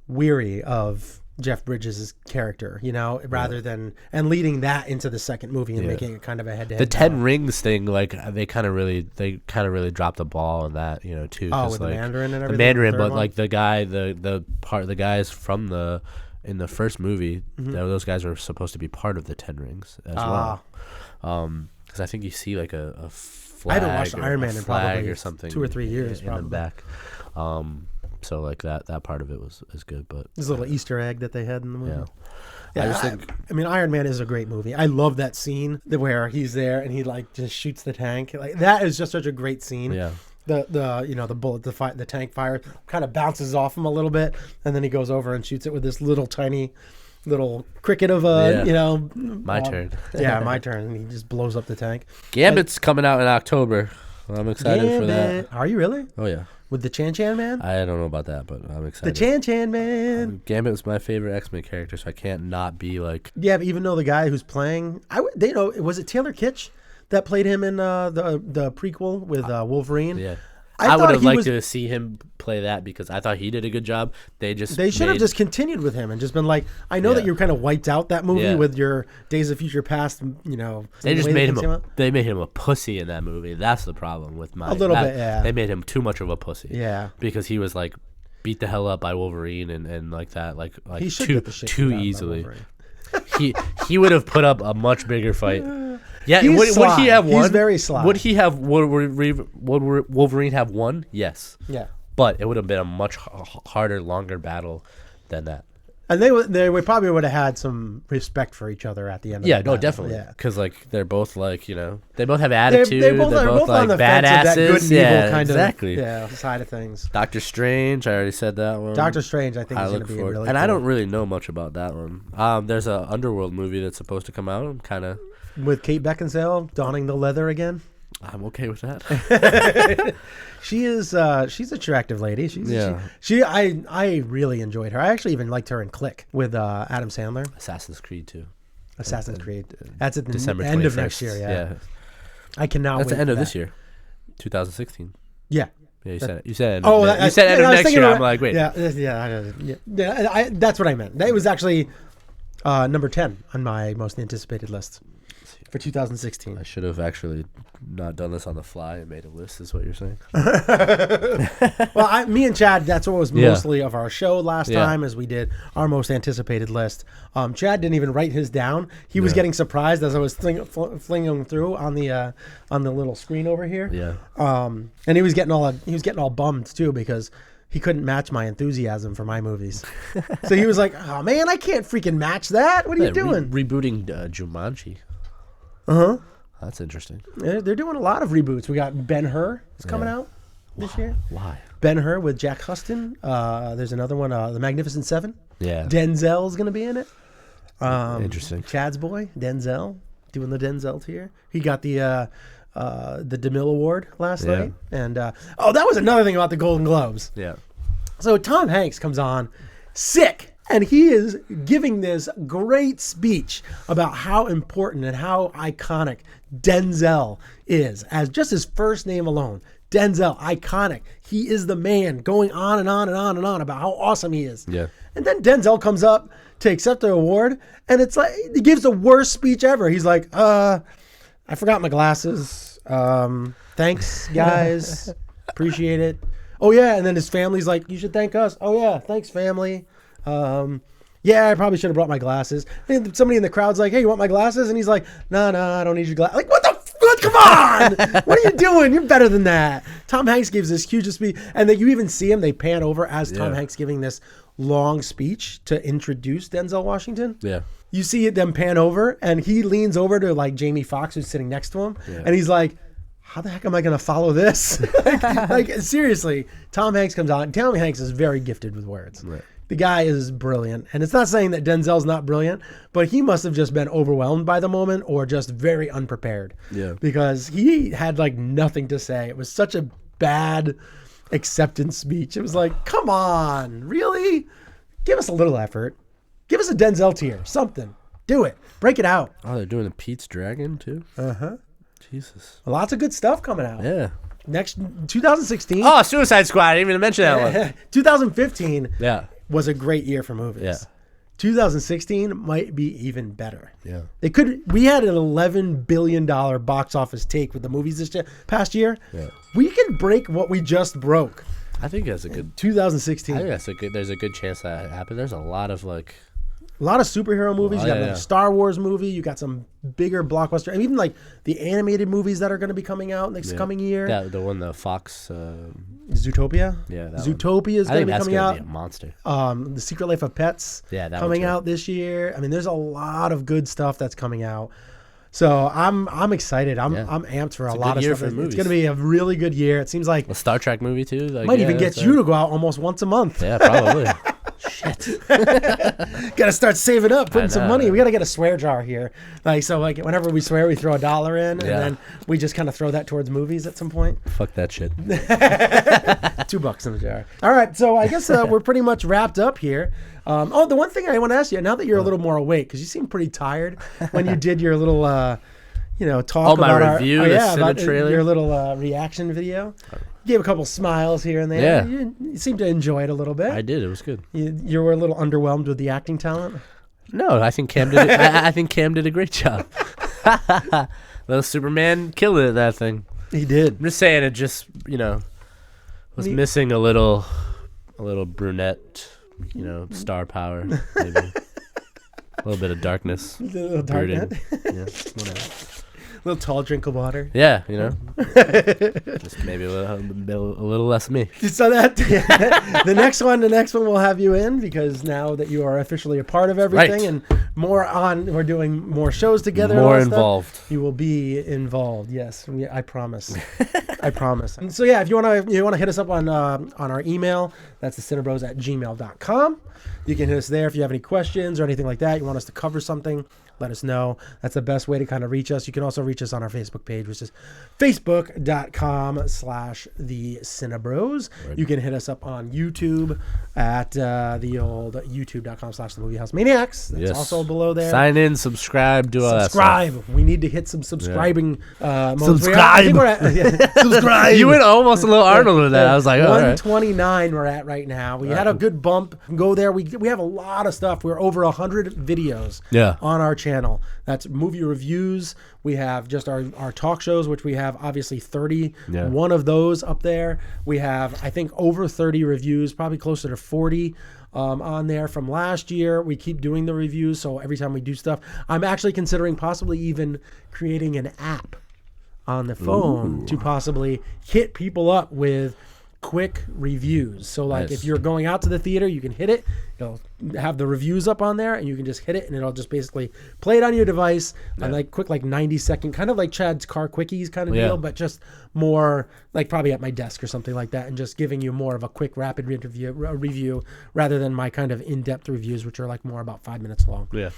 weary of Jeff Bridges' character, rather than and leading that into the second movie and making it kind of a head-to-head. The 10 rings thing, like they kind of really dropped the ball on that, too. Oh, with like, the Mandarin and everything. The Mandarin, but like the guy, the guys from in the first movie, those guys were supposed to be part of the 10 rings as well. Because I think you see like a flag. I haven't watched Iron Man in probably or something 2 or 3 years, in probably. the back. So like that part of it was good, but this little Easter egg that they had in the movie. Yeah. I just think. I mean, Iron Man is a great movie. I love that scene where he's there and he like just shoots the tank. Like that is just such a great scene. Yeah. The bullet, the tank fire kind of bounces off him a little bit, and then he goes over and shoots it with this little tiny little cricket of a my turn. Yeah, my turn. And he just blows up the tank. Gambit's coming out in October. I'm excited for that. Are you really? Oh yeah. With the Chan Man? I don't know about that, but I'm excited. The Chan Man. Gambit was my favorite X-Men character, so I can't not be like. Yeah, but even though the guy who's playing, was it Taylor Kitsch that played him in the prequel with Wolverine? Yeah. I would have liked to see him play that because I thought he did a good job. They should have just continued with him and just been like, I know that you kind of wiped out that movie with your Days of Future Past, They just made him a pussy in that movie. That's the problem with my. A little bit, yeah. They made him too much of a pussy. Yeah. Because he was like beat the hell up by Wolverine and like that, like he too easily. he would have put up a much bigger fight. Yeah, would he have won? He's very sly. Would Wolverine have won? Yes. Yeah. But it would have been a much harder, longer battle than that. And they would probably would have had some respect for each other at the end of the battle. Definitely. Yeah. Because like they're both like, they both have attitude. They're both like on the fence of that good and evil kind of side of things. Doctor Strange, I already said that one. Doctor Strange, I think is going to be really cool. And I don't really know much about that one. There's a Underworld movie that's supposed to come out. I'm kind of with Kate Beckinsale donning the leather again. I'm okay with that. She's an attractive lady. I really enjoyed her. I actually even liked her in Click with Adam Sandler. Assassin's Creed too. Assassin's Creed. That's at the December end 21st. of next year. Yeah. I cannot. That's wait the end for of that. this year, 2016. Yeah. Yeah, you said it. You said end of next year. I'm like, wait. Yeah. That's what I meant. It was actually number 10 on my most anticipated list for 2016. I should have actually not done this on the fly and made a list, is what you're saying. Well, me and Chad, that's what was mostly of our show last time, as we did our most anticipated list. Chad didn't even write his down. He was getting surprised as I was flinging through on the little screen over here. Yeah. And he was getting all bummed too because he couldn't match my enthusiasm for my movies. So he was like, "Oh man, I can't freaking match that. What are you doing?" Rebooting Jumanji. That's interesting. They're doing a lot of reboots. We got Ben-Hur is coming out this year. Why? Ben-Hur with Jack Huston. There's another one, The Magnificent Seven. Yeah. Denzel's going to be in it. Interesting. Chad's boy, Denzel, doing the Denzel tier. He got the DeMille Award last night. And, that was another thing about the Golden Globes. Yeah. So Tom Hanks comes on sick. And he is giving this great speech about how important and how iconic Denzel is, as just his first name alone. Denzel, iconic. He is the man, going on and on and on and on about how awesome he is. Yeah. And then Denzel comes up to accept the award, and it's like he gives the worst speech ever. He's like, I forgot my glasses. Thanks, guys. Appreciate it. Oh, yeah. And then his family's like, you should thank us. Oh, yeah. Thanks, family. Yeah, I probably should have brought my glasses. And somebody in the crowd's like, hey, you want my glasses? And he's like, no, I don't need your glasses. Like, what the come on! What are you doing? You're better than that. Tom Hanks gives this huge speech. And then you even see him, they pan over as Tom Hanks giving this long speech to introduce Denzel Washington. Yeah. You see them pan over, and he leans over to like Jamie Foxx, who's sitting next to him. Yeah. And he's like, how the heck am I going to follow this? like, seriously, Tom Hanks comes on. Tom Hanks is very gifted with words. Right. The guy is brilliant. And it's not saying that Denzel's not brilliant, but he must have just been overwhelmed by the moment or just very unprepared. Yeah. Because he had like nothing to say. It was such a bad acceptance speech. It was like, come on, really? Give us a little effort. Give us a Denzel tier, something. Do it. Break it out. Oh, they're doing the Pete's Dragon too? Uh-huh. Jesus. Lots of good stuff coming out. Yeah. Next, 2016. Oh, Suicide Squad. I didn't even mention that one. 2015 was a great year for movies. Yeah. 2016 might be even better. Yeah. We had an $11 billion box office take with the movies this past year. Yeah. We can break what we just broke. I think that's a good 2016. I think there's a good chance that happened. There's a lot of superhero movies. You got a Star Wars movie. You got some bigger blockbuster, and even like the animated movies that are going to be coming out next coming year. Yeah, the one, the Fox. Zootopia. Yeah, Zootopia is going to be coming out. Be a monster. The Secret Life of Pets. Yeah, that coming out this year. I mean, there's a lot of good stuff that's coming out. So I'm excited. I'm amped for a lot of stuff. It's going to be a really good year. It seems like a Star Trek movie too. Like, might even get you to go out almost once a month. Yeah, probably. Shit. Gotta start saving up, putting some money. We gotta get a swear jar here. So whenever we swear, we throw $1 in, and then we just kind of throw that towards movies at some point. Fuck that shit. $2 in the jar. All right, so I guess we're pretty much wrapped up here. The one thing I want to ask you, now that you're a little more awake, because you seem pretty tired when you did your little talk about my review, about trailer, your little reaction video. You gave a couple smiles here and there. Yeah. You seemed to enjoy it a little bit. I did. It was good. You were a little underwhelmed with the acting talent? No, I think Cam did. I think Cam did a great job. Little Superman killed it. That thing. He did. I'm just saying, it just was missing a little brunette, star power, maybe a little bit of darkness. A little darkness. Yeah, whatever. A little tall drink of water. Yeah, just maybe a little less me. So that the next one we'll have you in, because now that you are officially a part of everything, and we're doing more shows together. More involved. You will be involved. Yes, I promise. I promise. And so if you want to hit us up on our email, that's the CineBros@gmail.com. You can hit us there if you have any questions or anything like that. You want us to cover something, let us know. That's the best way to kind of reach us. You can also reach us on our Facebook page, which is facebook.com/the CineBros. You can hit us up on YouTube at the old youtube.com/the Moviehouse That's also below there. Sign in, subscribe, do all that stuff. We need to hit some subscribing modes. Subscribe. Subscribe. You went almost a little Arnold with that. I was like, 129 we're at right now. We had a good bump. Go there. We have a lot of stuff. We're over 100 videos on our channel. That's movie reviews. We have just our talk shows, which we have obviously 31 of those up there. We have, I think, over 30 reviews, probably closer to 40 on there from last year. We keep doing the reviews, so every time we do stuff, I'm actually considering possibly even creating an app on the phone to possibly hit people up with quick reviews. So like Nice. if you're going out to the theater, you can hit it. It'll have the reviews up on there, and you can just hit it, and it'll just basically play it on your device on like quick, like 90-second, kind of like Chad's Car Quickies kind of deal, but just more like probably at my desk or something like that, and just giving you more of a quick, rapid review rather than my kind of in-depth reviews, which are like more about 5 minutes long. Yeah.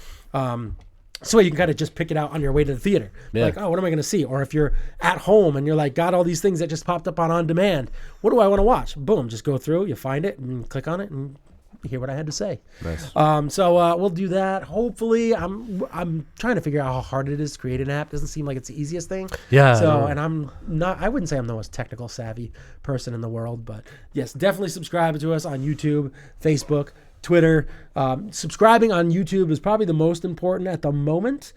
So you can kind of just pick it out on your way to the theater. Yeah. Like, oh, what am I going to see? Or if you're at home and you're like, got all these things that just popped up on demand. What do I want to watch? Boom, just go through, you find it and click on it and you hear what I had to say. Nice. So we'll do that. Hopefully, I'm trying to figure out how hard it is to create an app. Doesn't seem like it's the easiest thing. Yeah. So, and I wouldn't say I'm the most technical savvy person in the world, but yes, definitely subscribe to us on YouTube, Facebook, Twitter. Subscribing on YouTube is probably the most important at the moment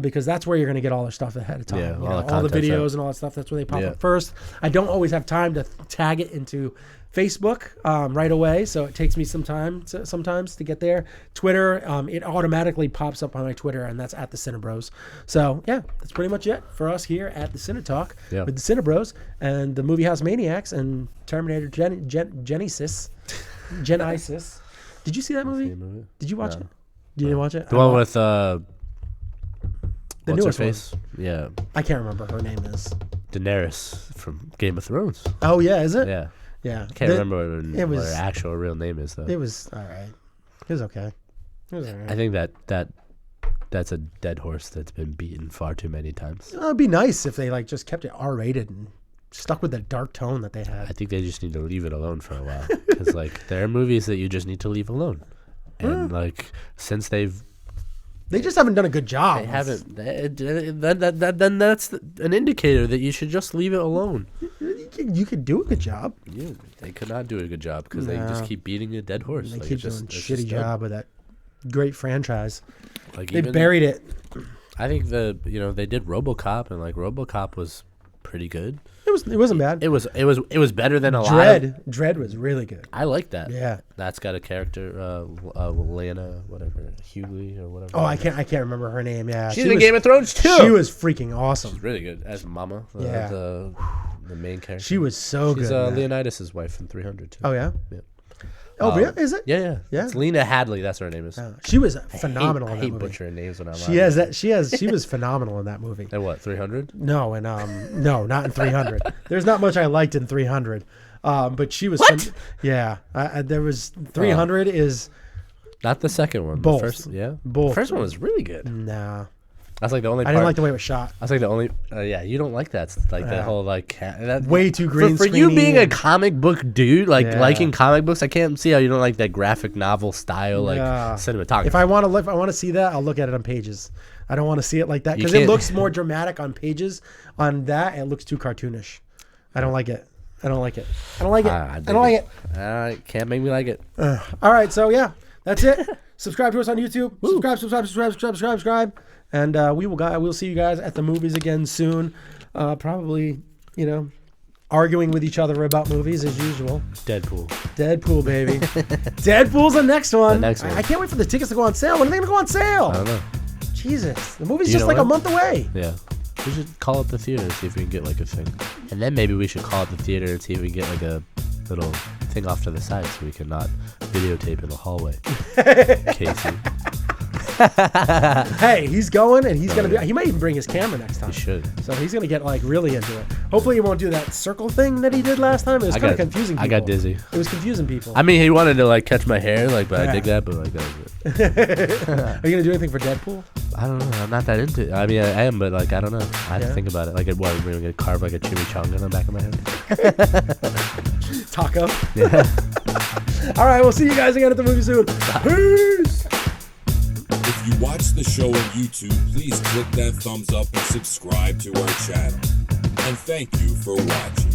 because that's where you're going to get all their stuff ahead of time. Yeah, all the videos and all that stuff. That's where they pop up first. I don't always have time to tag it into Facebook right away, so it takes me some time sometimes to get there. Twitter, it automatically pops up on my Twitter, and that's at the CineBros. So yeah, that's pretty much it for us here at the CineTalk with the CineBros and the Movie House Maniacs and Terminator Genesis. Did you see that movie? Did you watch it? Did you watch it? The one with the what's newest her face? Yeah, I can't remember her name is. Daenerys from Game of Thrones. Oh yeah, is it? Yeah. Yeah. Can't remember what her actual real name is though. It was all right. It was okay. It was all right. I think that's a dead horse that's been beaten far too many times. It'd be nice if they like just kept it R-rated and stuck with the dark tone that they had. I think they just need to leave it alone for a while because like there are movies that you just need to leave alone, and like since they just haven't done a good job. They haven't. Then that's an indicator that you should just leave it alone. You could do a good job. Yeah, they could not do a good job because they just keep beating a dead horse. They like, keep it's doing a just shitty job with that great franchise. Like They buried it. I think they did RoboCop and like RoboCop was pretty good. It wasn't bad. It was better than a lot. Dredd was really good. I like that. Yeah. That's got a character, Lana, whatever, Hughley or whatever. Oh, I can't remember her name. Yeah, She's in Game of Thrones too. She was freaking awesome. She's really good as Mama. The main character. She was so good. She's Leonidas' wife in 300 too. Oh yeah. Yeah. Oh really? Is it? Yeah. It's Lena Hadley. That's what her name is. She was phenomenal in I that hate movie. butchering names when I'm She was phenomenal in that movie. And what, 300? No, and no, not in 300. There's not much I liked in 300. But she was there was 300 is not the second one. Both. The first, yeah. Both. The first one was really good. Nah. That's like the only part. I didn't like the way it was shot. That's like the only you don't like that that whole like that, way too green for you being a and- comic book dude, like liking comic books. I can't see how you don't like that graphic novel style like cinematography. If I want to see that, I'll look at it on Pages. I don't want to see it like that because it looks more dramatic on Pages. On that, it looks too cartoonish. I don't like it. I don't like it. Can't make me like it. All right, so yeah, that's it. Subscribe to us on YouTube. Subscribe. And we'll see you guys at the movies again soon. Probably, arguing with each other about movies as usual. Deadpool, baby. Deadpool's the next one. The next one. I can't wait for the tickets to go on sale. When are they going to go on sale? I don't know. Jesus. The movie's just like a month away. Yeah. We should call up the theater and see if we can get like a thing. And then maybe we should call up the theater and see if we can get like a little thing off to the side so we can not videotape in the hallway. Casey. Hey, he's going and he's going to be. He might even bring his camera next time. He should. So he's going to get like really into it. Hopefully he won't do that circle thing that he did last time. It was kind of confusing people. I got dizzy. It was confusing people. I mean, he wanted to like catch my hair, like, but I dig that, but like that was it. Are you going to do anything for Deadpool? I don't know. I'm not that into it. I mean, I am, but like, I don't know. I have to think about it. Like, what? We're going to carve like a chimichanga on the back of my head? Taco? Yeah. All right, we'll see you guys again at the movie soon. Peace! If you watch the show on YouTube, please click that thumbs up and subscribe to our channel. And thank you for watching.